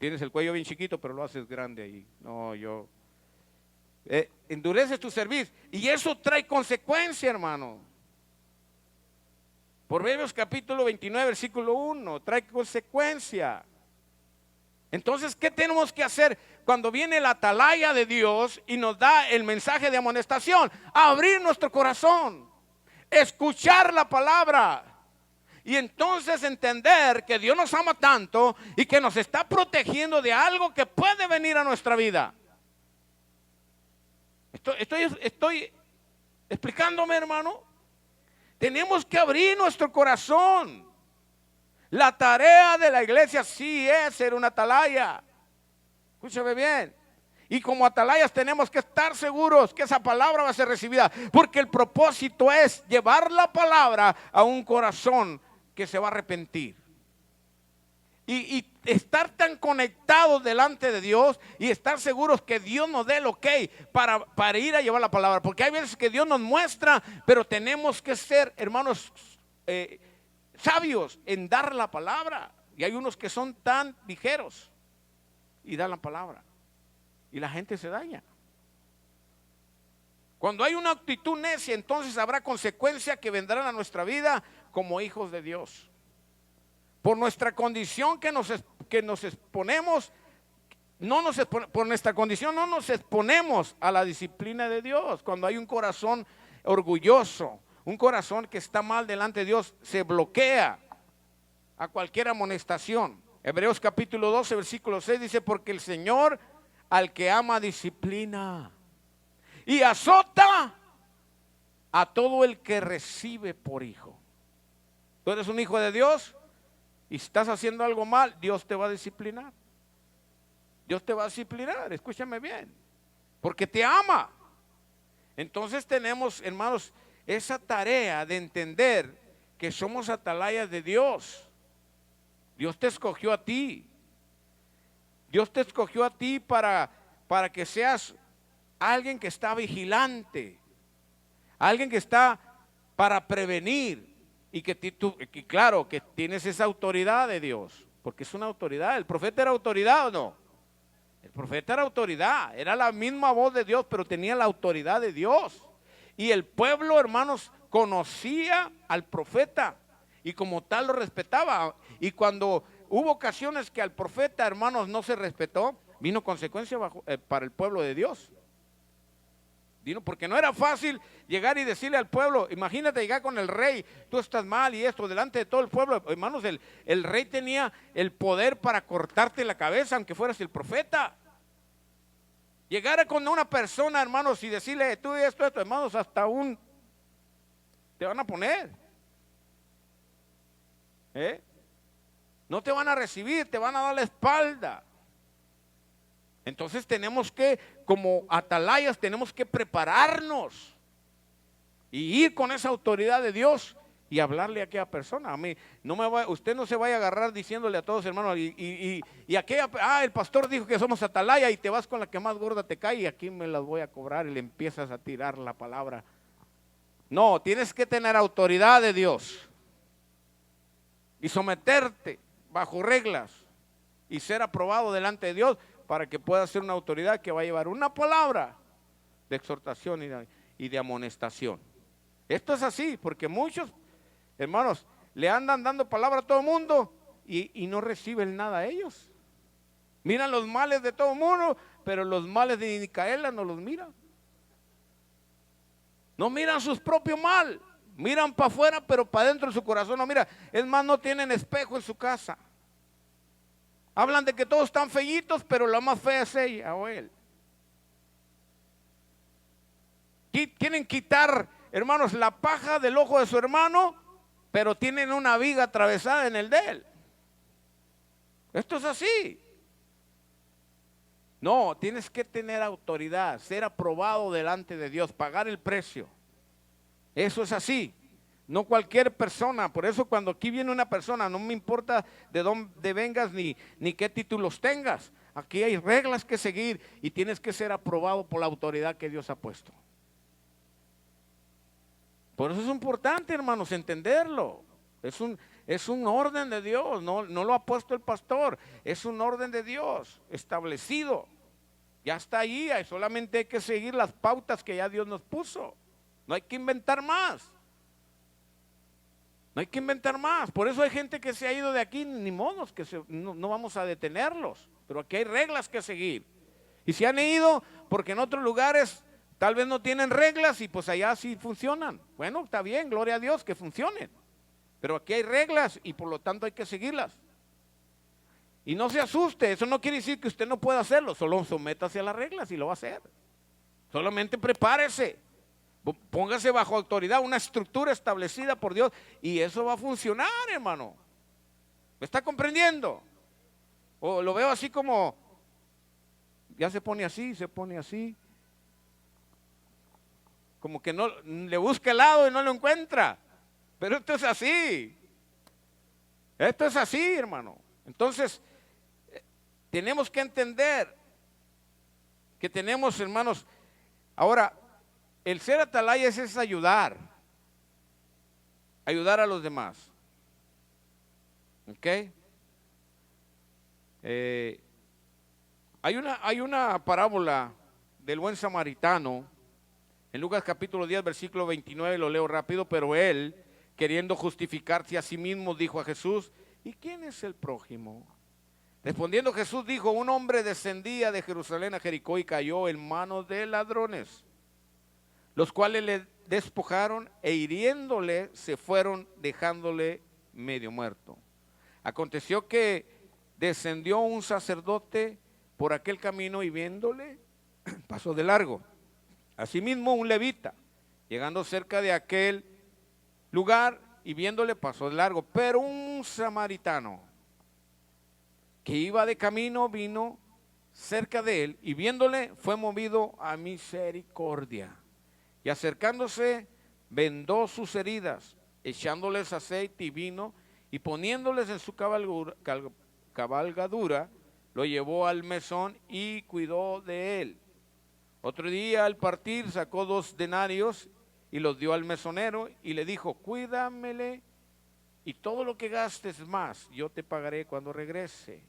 Tienes el cuello bien chiquito, pero lo haces grande ahí. No, yo... endureces tu cerviz. Y eso trae consecuencia, hermano. Proverbios capítulo 29, versículo 1, trae consecuencia. Entonces, ¿qué tenemos que hacer cuando viene la atalaya de Dios y nos da el mensaje de amonestación? Abrir nuestro corazón, escuchar la palabra y entonces entender que Dios nos ama tanto y que nos está protegiendo de algo que puede venir a nuestra vida. Estoy explicándome, hermano. Tenemos que abrir nuestro corazón. La tarea de la iglesia sí es ser una atalaya. Escúchame bien. Y como atalayas tenemos que estar seguros que esa palabra va a ser recibida. Porque el propósito es llevar la palabra a un corazón que se va a arrepentir. Y estar tan conectados delante de Dios y estar seguros que Dios nos dé el ok para ir a llevar la palabra. Porque hay veces que Dios nos muestra, pero tenemos que ser, hermanos, sabios en dar la palabra. Y hay unos que son tan ligeros y dan la palabra y la gente se daña. Cuando hay una actitud necia, entonces habrá consecuencias que vendrán a nuestra vida como hijos de Dios. Por nuestra condición que nos exponemos, por nuestra condición no nos exponemos a la disciplina de Dios. Cuando hay un corazón orgulloso, un corazón que está mal delante de Dios, se bloquea a cualquier amonestación. Hebreos capítulo 12, versículo 6 dice, porque el Señor al que ama disciplina y azota a todo el que recibe por hijo. Tú eres un hijo de Dios y si estás haciendo algo mal, Dios te va a disciplinar. Dios te va a disciplinar, escúchame bien, porque te ama. Entonces tenemos, hermanos, esa tarea de entender que somos atalayas de Dios. Dios te escogió a ti. Dios te escogió a ti para que seas alguien que está vigilante, alguien que está para prevenir y que claro, que tienes esa autoridad de Dios, porque es una autoridad. ¿El profeta era autoridad o no? El profeta era autoridad, era la misma voz de Dios, pero tenía la autoridad de Dios. Y el pueblo, hermanos, conocía al profeta y como tal lo respetaba. Y cuando hubo ocasiones que al profeta, hermanos, no se respetó, vino consecuencia para el pueblo de Dios. Porque no era fácil llegar y decirle al pueblo, imagínate llegar con el rey, tú estás mal y esto, delante de todo el pueblo. Hermanos, el rey tenía el poder para cortarte la cabeza, aunque fueras el profeta. Llegar con una persona, hermanos, y decirle, tú y esto, hermanos, hasta te van a poner. No te van a recibir, te van a dar la espalda. Entonces tenemos que, como atalayas, tenemos que prepararnos y ir con esa autoridad de Dios y hablarle a aquella persona. A mí, usted no se vaya a agarrar diciéndole a todos, hermanos, y aquella, el pastor dijo que somos atalaya y te vas con la que más gorda te cae y aquí me las voy a cobrar y le empiezas a tirar la palabra. No, tienes que tener autoridad de Dios y someterte bajo reglas y ser aprobado delante de Dios, para que pueda ser una autoridad que va a llevar una palabra de exhortación y de amonestación. Esto es así, porque muchos, hermanos, le andan dando palabra a todo el mundo y no reciben nada a ellos. Miran los males de todo el mundo, pero los males de Micaela no los miran. No miran sus propios mal, miran para afuera, pero para adentro de su corazón no mira. Es más, no tienen espejo en su casa. Hablan de que todos están feitos, pero la más fea es ella o él. Quieren quitar, hermanos, la paja del ojo de su hermano, pero tienen una viga atravesada en el de él. Esto es así. No, tienes que tener autoridad, ser aprobado delante de Dios, pagar el precio. Eso es así. No cualquier persona. Por eso cuando aquí viene una persona, no me importa de dónde vengas ni qué títulos tengas. Aquí hay reglas que seguir y tienes que ser aprobado por la autoridad que Dios ha puesto. Por eso es importante, hermanos, entenderlo. es un orden de Dios, no lo ha puesto el pastor, es un orden de Dios establecido. Ya está ahí, solamente hay que seguir las pautas que ya Dios nos puso. No hay que inventar más. No hay que inventar más. Por eso hay gente que se ha ido de aquí, ni modos, que no vamos a detenerlos. Pero aquí hay reglas que seguir. Y se han ido porque en otros lugares tal vez no tienen reglas y pues allá sí funcionan. Bueno, está bien, gloria a Dios que funcionen. Pero aquí hay reglas y por lo tanto hay que seguirlas. Y no se asuste, eso no quiere decir que usted no pueda hacerlo, solo sométase a las reglas y lo va a hacer. Solamente prepárese, póngase bajo autoridad, una estructura establecida por Dios y eso va a funcionar, hermano. ¿Me está comprendiendo? O lo veo así como, ya se pone así, como que no le busca el lado y no lo encuentra. Pero esto es así, hermano. Entonces, tenemos que entender que tenemos, hermanos, ahora, el ser atalayas es ayudar a los demás. ¿Ok? Hay una parábola del buen samaritano, en Lucas capítulo 10, versículo 29, lo leo rápido, pero él, queriendo justificarse a sí mismo, dijo a Jesús, ¿y quién es el prójimo? Respondiendo Jesús dijo, un hombre descendía de Jerusalén a Jericó y cayó en manos de ladrones, los cuales le despojaron e hiriéndole se fueron dejándole medio muerto. Aconteció que descendió un sacerdote por aquel camino y viéndole pasó de largo. Asimismo un levita, llegando cerca de aquel lugar y viéndole pasó de largo. Pero un samaritano que iba de camino vino cerca de él y viéndole fue movido a misericordia. Y acercándose vendó sus heridas, echándoles aceite y vino y poniéndoles en su cabalgadura, lo llevó al mesón y cuidó de él. Otro día al partir sacó 2 denarios y los dio al mesonero y le dijo, cuídamele y todo lo que gastes más yo te pagaré cuando regrese.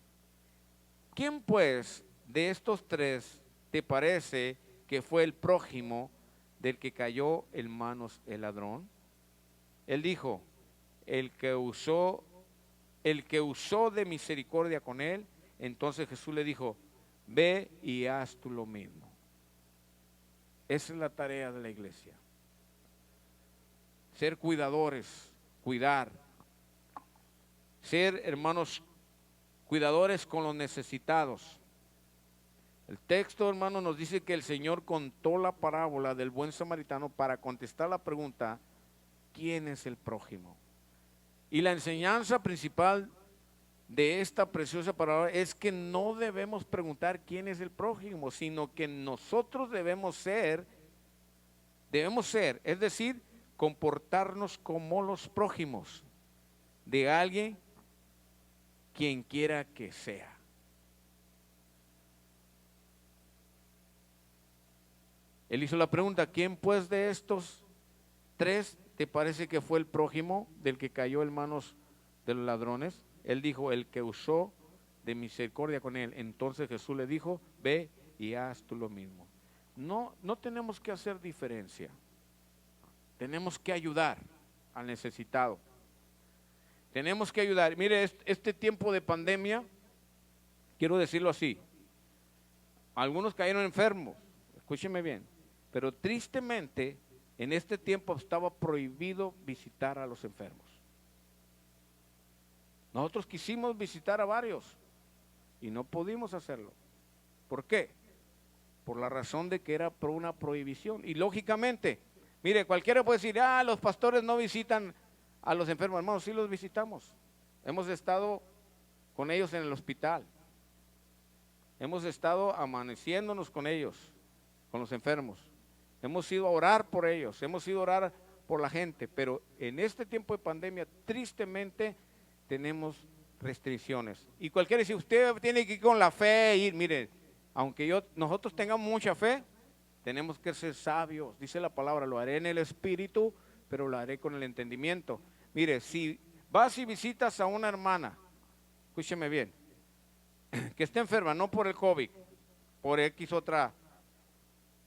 ¿Quién pues de estos 3 te parece que fue el prójimo del que cayó en manos el ladrón? Él dijo, el que usó de misericordia con él. Entonces Jesús le dijo, ve y haz tú lo mismo. Esa es la tarea de la iglesia. Ser cuidadores, cuidar. Ser, hermanos, cuidadores con los necesitados. El texto, hermano, nos dice que el Señor contó la parábola del buen samaritano para contestar la pregunta, ¿quién es el prójimo? Y la enseñanza principal de esta preciosa parábola es que no debemos preguntar quién es el prójimo, sino que nosotros debemos ser, es decir, comportarnos como los prójimos de alguien, quien quiera que sea. Él hizo la pregunta, ¿quién pues de estos 3 te parece que fue el prójimo del que cayó en manos de los ladrones? Él dijo, el que usó de misericordia con él. Entonces Jesús le dijo, ve y haz tú lo mismo. No tenemos que hacer diferencia. Tenemos que ayudar al necesitado. Tenemos que ayudar. Mire, este tiempo de pandemia, quiero decirlo así, algunos cayeron enfermos, escúcheme bien, pero tristemente en este tiempo estaba prohibido visitar a los enfermos. Nosotros quisimos visitar a varios y no pudimos hacerlo. ¿Por qué? Por la razón de que era por una prohibición. Y lógicamente, mire, cualquiera puede decir, los pastores no visitan a los enfermos. Hermanos, sí los visitamos. Hemos estado con ellos en el hospital. Hemos estado amaneciéndonos con ellos, con los enfermos. Hemos ido a orar por ellos, hemos ido a orar por la gente. Pero en este tiempo de pandemia, tristemente, tenemos restricciones. Y cualquiera dice, usted tiene que ir con la fe, ir, mire, aunque nosotros tengamos mucha fe, tenemos que ser sabios. Dice la palabra, lo haré en el espíritu, pero lo haré con el entendimiento. Mire, si vas y visitas a una hermana, escúcheme bien, que está enferma, no por el COVID, por X otra,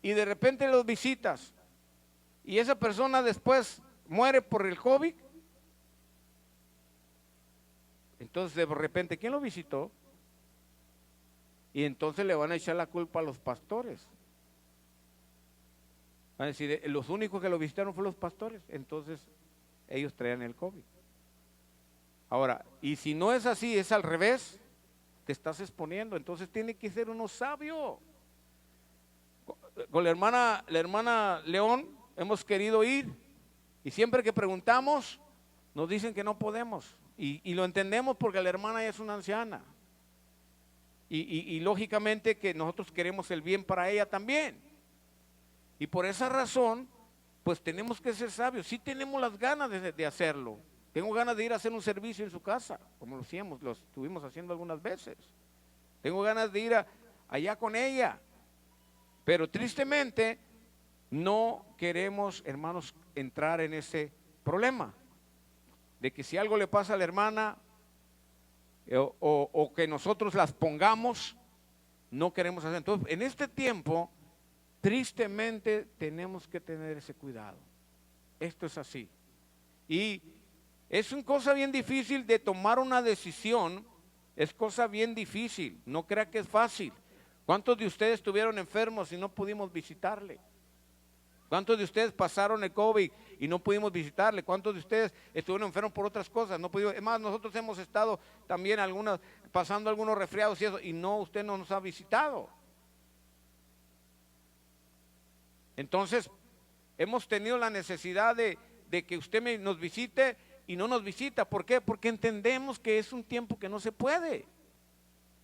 y de repente los visitas, y esa persona después muere por el COVID, entonces de repente, ¿quién lo visitó? Y entonces le van a echar la culpa a los pastores. Van a decir, los únicos que lo visitaron fueron los pastores, entonces ellos traían el COVID. Ahora, y si no es así, es al revés, te estás exponiendo, entonces tiene que ser uno sabio. Con la hermana León hemos querido ir, y siempre que preguntamos, nos dicen que no podemos, y lo entendemos porque la hermana ya es una anciana, y lógicamente que nosotros queremos el bien para ella también, y por esa razón, pues tenemos que ser sabios. Sí tenemos las ganas de hacerlo. Tengo ganas de ir a hacer un servicio en su casa, como lo estuvimos haciendo algunas veces. Tengo ganas de ir allá con ella, pero tristemente no queremos, hermanos, entrar en ese problema de que si algo le pasa a la hermana o que nosotros las pongamos, no queremos hacer. Entonces, en este tiempo, tristemente tenemos que tener ese cuidado. Esto es así. Y es una cosa bien difícil de tomar una decisión, es cosa bien difícil, no crea que es fácil. ¿Cuántos de ustedes estuvieron enfermos y no pudimos visitarle? ¿Cuántos de ustedes pasaron el COVID y no pudimos visitarle? ¿Cuántos de ustedes estuvieron enfermos por otras cosas? No pudimos, es más, nosotros hemos estado también pasando algunos resfriados y eso, y no, usted no nos ha visitado. Entonces, hemos tenido la necesidad de que usted nos visite y no nos visita. ¿Por qué? Porque entendemos que es un tiempo que no se puede.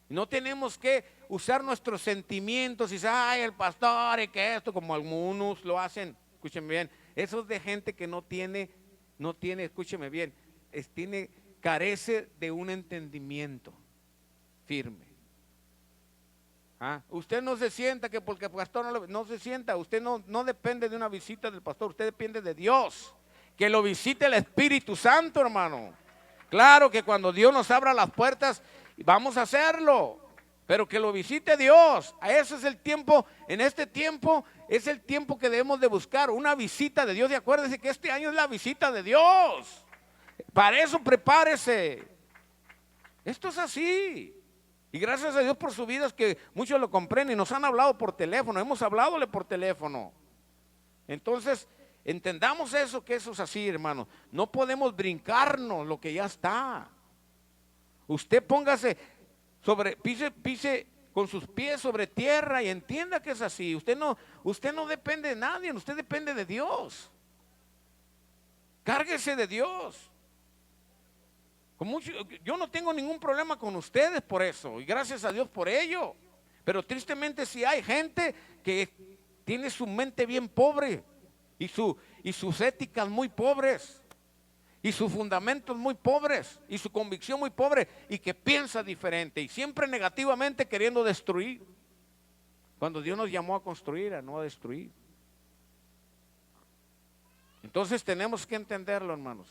No tenemos que usar nuestros sentimientos y decir, ay, el pastor y que esto, como algunos lo hacen. Escúcheme bien, eso es de gente que no tiene, escúcheme bien, carece de un entendimiento firme. Usted no se sienta que porque el pastor no se sienta, usted no depende de una visita del pastor, usted depende de Dios, que lo visite el Espíritu Santo, hermano. Claro que cuando Dios nos abra las puertas, vamos a hacerlo, pero que lo visite Dios. Ese es el tiempo, en este tiempo es el tiempo que debemos de buscar, una visita de Dios. Y acuérdese que este año es la visita de Dios. Para eso prepárese. Esto es así. Y gracias a Dios por sus vidas que muchos lo comprenden y nos han hablado por teléfono, hemos habladole por teléfono. Entonces, entendamos eso, que eso es así, hermano. No podemos brincarnos lo que ya está. Usted póngase pise con sus pies sobre tierra y entienda que es así. Usted no depende de nadie, usted depende de Dios. Cárguese de Dios. Yo no tengo ningún problema con ustedes por eso, y gracias a Dios por ello. Pero tristemente sí hay gente que tiene su mente bien pobre y sus éticas muy pobres y sus fundamentos muy pobres y su convicción muy pobre, y que piensa diferente y siempre negativamente queriendo destruir, cuando Dios nos llamó a construir, no a destruir. Entonces tenemos que entenderlo, hermanos.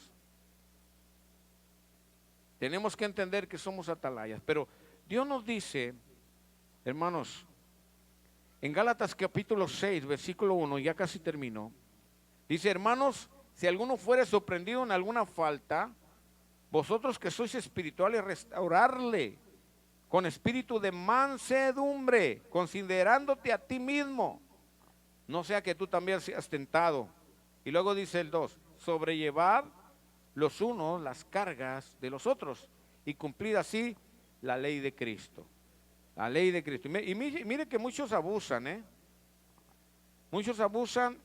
Tenemos que entender que somos atalayas, pero Dios nos dice, hermanos, en Gálatas capítulo 6, versículo 1, ya casi terminó, dice, hermanos, si alguno fuere sorprendido en alguna falta, vosotros que sois espirituales, restaurarle con espíritu de mansedumbre, considerándote a ti mismo, no sea que tú también seas tentado. Y luego dice el 2, sobrellevar los unos las cargas de los otros y cumplir así la ley de Cristo. La ley de Cristo. Y mire que muchos abusan, muchos abusan,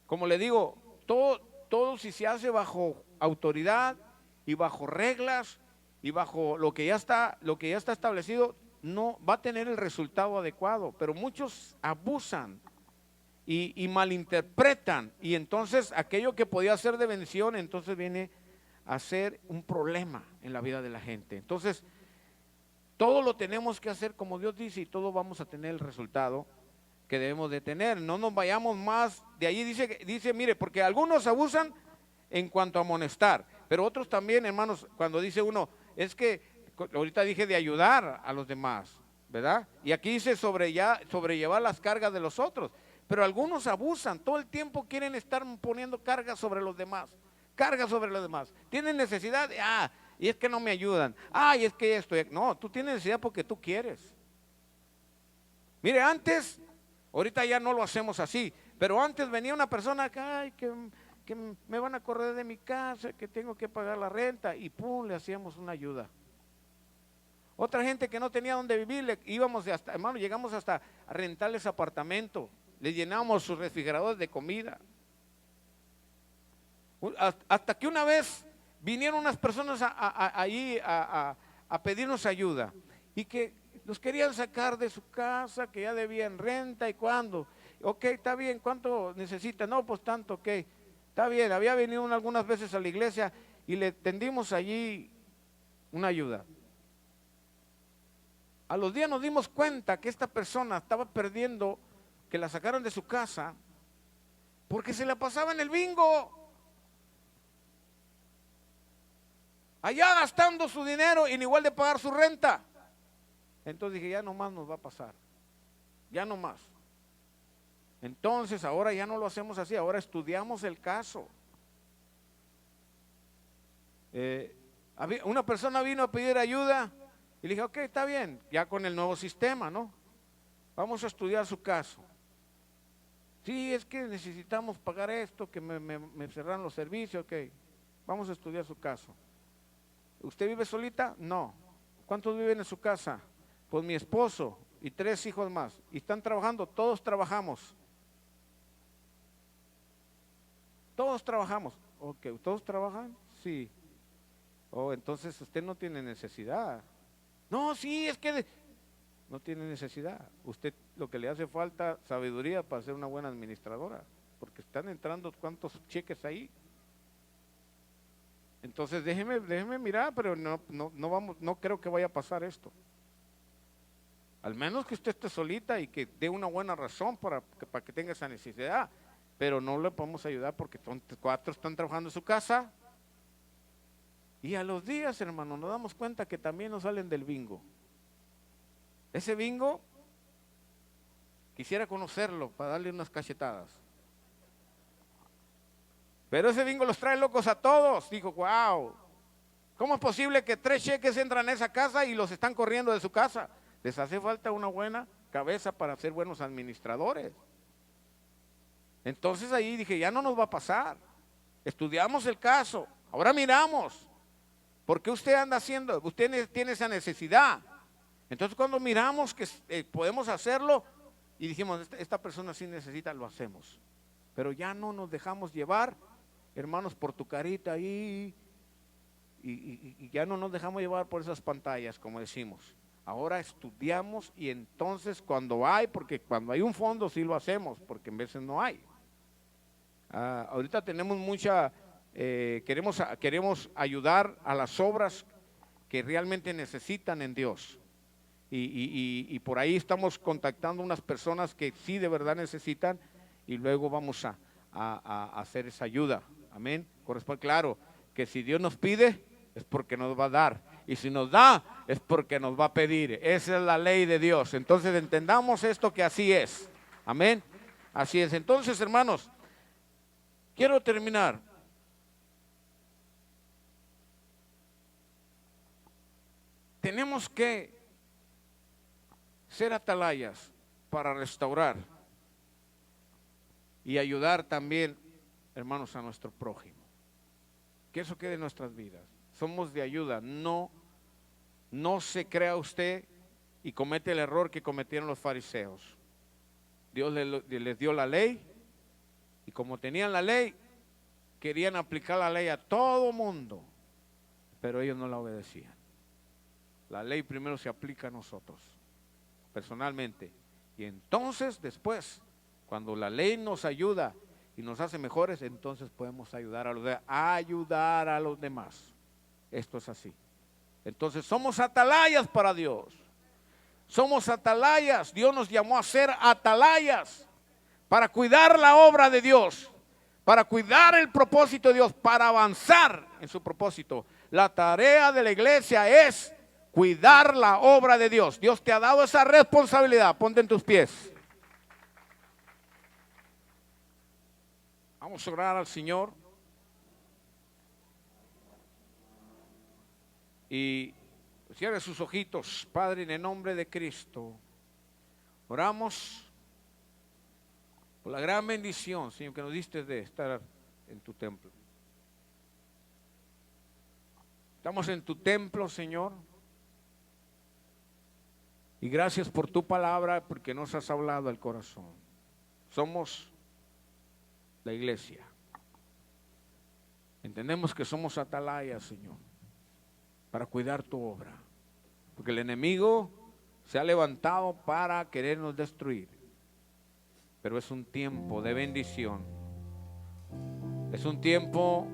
como le digo, todo si se hace bajo autoridad y bajo reglas y bajo lo que ya está establecido, no va a tener el resultado adecuado. Pero muchos abusan y malinterpretan, y entonces aquello que podía ser de bendición, entonces viene a ser un problema en la vida de la gente. Entonces, todo lo tenemos que hacer como Dios dice, y todo vamos a tener el resultado que debemos de tener. No nos vayamos más de allí. Dice, mire, porque algunos abusan en cuanto a amonestar, Pero otros también, hermanos, cuando dice uno, es que ahorita dije de ayudar a los demás, ¿verdad? Y aquí dice sobrellevar las cargas de los otros. Pero algunos abusan, todo el tiempo quieren estar poniendo cargas sobre los demás. Cargas sobre los demás. Tienen necesidad, y es que no me ayudan. Y es que esto. No, tú tienes necesidad porque tú quieres. Mire, antes, ahorita ya no lo hacemos así, pero antes venía una persona que me van a correr de mi casa, que tengo que pagar la renta, y pum, le hacíamos una ayuda. Otra gente que no tenía donde vivir, hermano, llegamos hasta a rentarles apartamento, le llenábamos sus refrigeradores de comida. Hasta que una vez vinieron unas personas allí a pedirnos ayuda, y que los querían sacar de su casa, que ya debían renta, y cuándo. Ok, está bien, ¿cuánto necesita? No, pues tanto, ok, está bien. Había venido algunas veces a la iglesia y le tendimos allí una ayuda. A los días nos dimos cuenta que esta persona estaba perdiendo, que la sacaron de su casa, porque se la pasaba en el bingo, allá gastando su dinero, y igual de pagar su renta. Entonces dije, ya no más nos va a pasar, ya no más. Entonces ahora ya no lo hacemos así, ahora estudiamos el caso. Una persona vino a pedir ayuda y le dije, ok, está bien, ya con el nuevo sistema, ¿no? Vamos a estudiar su caso. Sí, es que necesitamos pagar esto, que me cerraron los servicios, ok, vamos a estudiar su caso. ¿Usted vive solita? No. ¿Cuántos viven en su casa? Pues mi esposo y 3 hijos más. ¿Y están trabajando? Todos trabajamos. Todos trabajamos. Ok, ¿todos trabajan? Sí. Entonces usted no tiene necesidad. No, sí, es que no tiene necesidad. Usted lo que le hace falta sabiduría para ser una buena administradora, porque están entrando cuántos cheques ahí. Entonces déjeme mirar, pero no creo que vaya a pasar esto. Al menos que usted esté solita y que dé una buena razón para que tenga esa necesidad, pero no le podemos ayudar porque 4 están trabajando en su casa. Y a los días, hermano, nos damos cuenta que también nos salen del bingo. Ese bingo, quisiera conocerlo para darle unas cachetadas. Pero ese bingo los trae locos a todos. Dijo, wow, ¿cómo es posible que 3 cheques entran a esa casa y los están corriendo de su casa? Les hace falta una buena cabeza para ser buenos administradores. Entonces ahí dije, ya no nos va a pasar. Estudiamos el caso, ahora miramos. ¿Por qué usted anda haciendo? Usted tiene esa necesidad. Entonces cuando miramos que podemos hacerlo y dijimos, esta persona sí necesita, lo hacemos. Pero ya no nos dejamos llevar, hermanos, por tu carita ahí, y ya no nos dejamos llevar por esas pantallas, como decimos. Ahora estudiamos, y entonces porque cuando hay un fondo sí lo hacemos, porque en veces no hay. Ahorita tenemos queremos ayudar a las obras que realmente necesitan en Dios. Y por ahí estamos contactando unas personas que sí de verdad necesitan, y luego vamos a hacer esa ayuda. Amén. Corresponde, claro, que si Dios nos pide es porque nos va a dar, y si nos da es porque nos va a pedir. Esa es la ley de Dios. Entonces entendamos esto, que así es. Amén. Así es. Entonces, hermanos, quiero terminar. Tenemos que ser atalayas para restaurar y ayudar también, hermanos, a nuestro prójimo. Que eso quede en nuestras vidas. Somos de ayuda. No se crea usted y comete el error que cometieron los fariseos. Dios les dio la ley, y como tenían la ley, querían aplicar la ley a todo mundo, pero ellos no la obedecían. La ley primero se aplica a nosotros, personalmente, y entonces después, cuando la ley nos ayuda y nos hace mejores, entonces podemos ayudar a los demás. Esto es así. Entonces somos atalayas para Dios. Somos atalayas. Dios nos llamó a ser atalayas para cuidar la obra de Dios, para cuidar el propósito de Dios, para avanzar en su propósito. La tarea de la iglesia es cuidar la obra de Dios. Dios te ha dado esa responsabilidad. Ponte en tus pies. Vamos a orar al Señor. Y cierre sus ojitos, Padre, en el nombre de Cristo. Oramos por la gran bendición, Señor, que nos diste de estar en tu templo. Estamos en tu templo, Señor. Y gracias por tu palabra, porque nos has hablado al corazón. Somos la iglesia. Entendemos que somos atalayas, Señor, para cuidar tu obra. Porque el enemigo se ha levantado para querernos destruir. Pero es un tiempo de bendición. Es un tiempo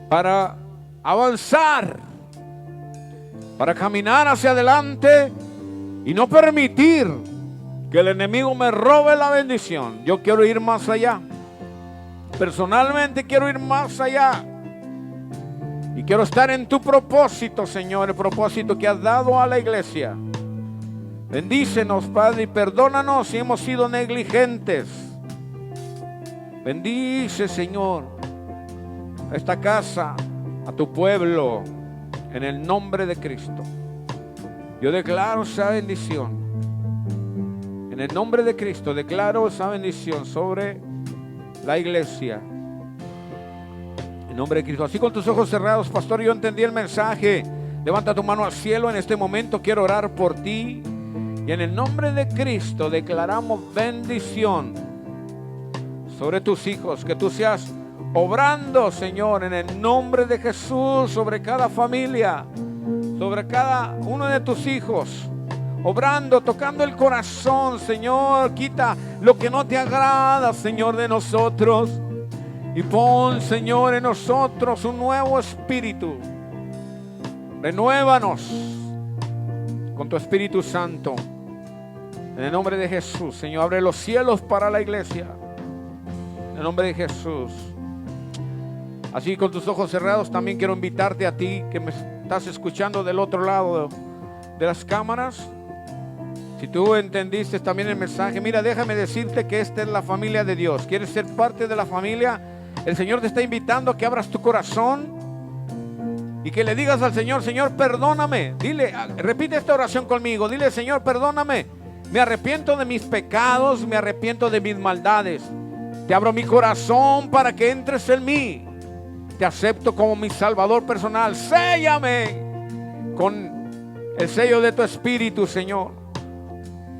para avanzar, para caminar hacia adelante y no permitir que el enemigo me robe la bendición. Yo quiero ir más allá. Personalmente quiero ir más allá. Y quiero estar en tu propósito, Señor, el propósito que has dado a la iglesia. Bendícenos, Padre, y perdónanos si hemos sido negligentes. Bendice, Señor, a esta casa, a tu pueblo, en el nombre de Cristo. Yo declaro esa bendición. En el nombre de Cristo declaro esa bendición sobre la iglesia. En nombre de Cristo. Así con tus ojos cerrados, pastor, yo entendí el mensaje. Levanta tu mano al cielo. En este momento quiero orar por ti. Y en el nombre de Cristo declaramos bendición sobre tus hijos. Que tú seas obrando, Señor, en el nombre de Jesús, sobre cada familia, sobre cada uno de tus hijos. Obrando, tocando el corazón, Señor. Quita lo que no te agrada, Señor, de nosotros. Y pon, Señor, en nosotros un nuevo espíritu. Renuévanos con tu Espíritu Santo. En el nombre de Jesús, Señor, abre los cielos para la iglesia. En el nombre de Jesús. Así con tus ojos cerrados, también quiero invitarte a ti que me estás escuchando del otro lado de las cámaras. Si tú entendiste también el mensaje, mira, déjame decirte que esta es la familia de Dios. ¿Quieres ser parte de la familia? El Señor te está invitando a que abras tu corazón y que le digas al Señor: Señor, perdóname. Dile, repite esta oración conmigo. Dile: Señor, perdóname. Me arrepiento de mis pecados, me arrepiento de mis maldades. Te abro mi corazón para que entres en mí. Te acepto como mi Salvador personal. Séllame con el sello de tu Espíritu, Señor.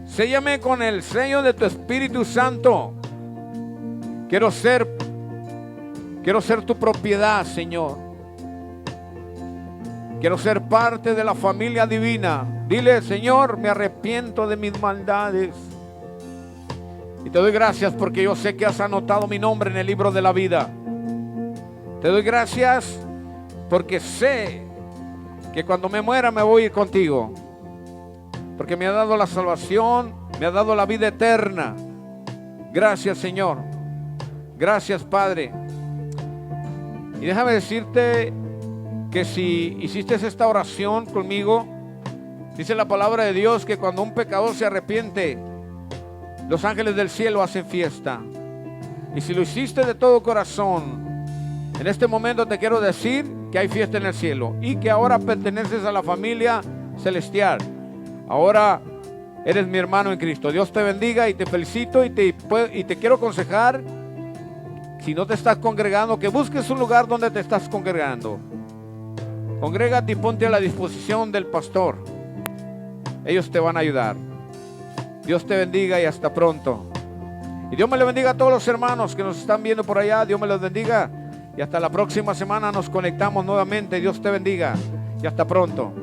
Séllame con el sello de tu Espíritu Santo. Quiero ser tu propiedad, Señor. Quiero ser parte de la familia divina. Dile: Señor, me arrepiento de mis maldades. Y te doy gracias porque yo sé que has anotado mi nombre en el libro de la vida. Te doy gracias porque sé que cuando me muera me voy a ir contigo. Porque me ha dado la salvación, me ha dado la vida eterna. Gracias, Señor. Gracias, Padre. Y déjame decirte que si hiciste esta oración conmigo, dice la palabra de Dios que cuando un pecador se arrepiente, los ángeles del cielo hacen fiesta. Y si lo hiciste de todo corazón, en este momento te quiero decir que hay fiesta en el cielo y que ahora perteneces a la familia celestial. Ahora eres mi hermano en Cristo. Dios te bendiga y te felicito y te quiero aconsejar, si no te estás congregando, que busques un lugar donde te estás congregando. Congrégate y ponte a la disposición del pastor. Ellos te van a ayudar. Dios te bendiga y hasta pronto. Y Dios me le bendiga a todos los hermanos que nos están viendo por allá. Dios me los bendiga y hasta la próxima semana nos conectamos nuevamente. Dios te bendiga y hasta pronto.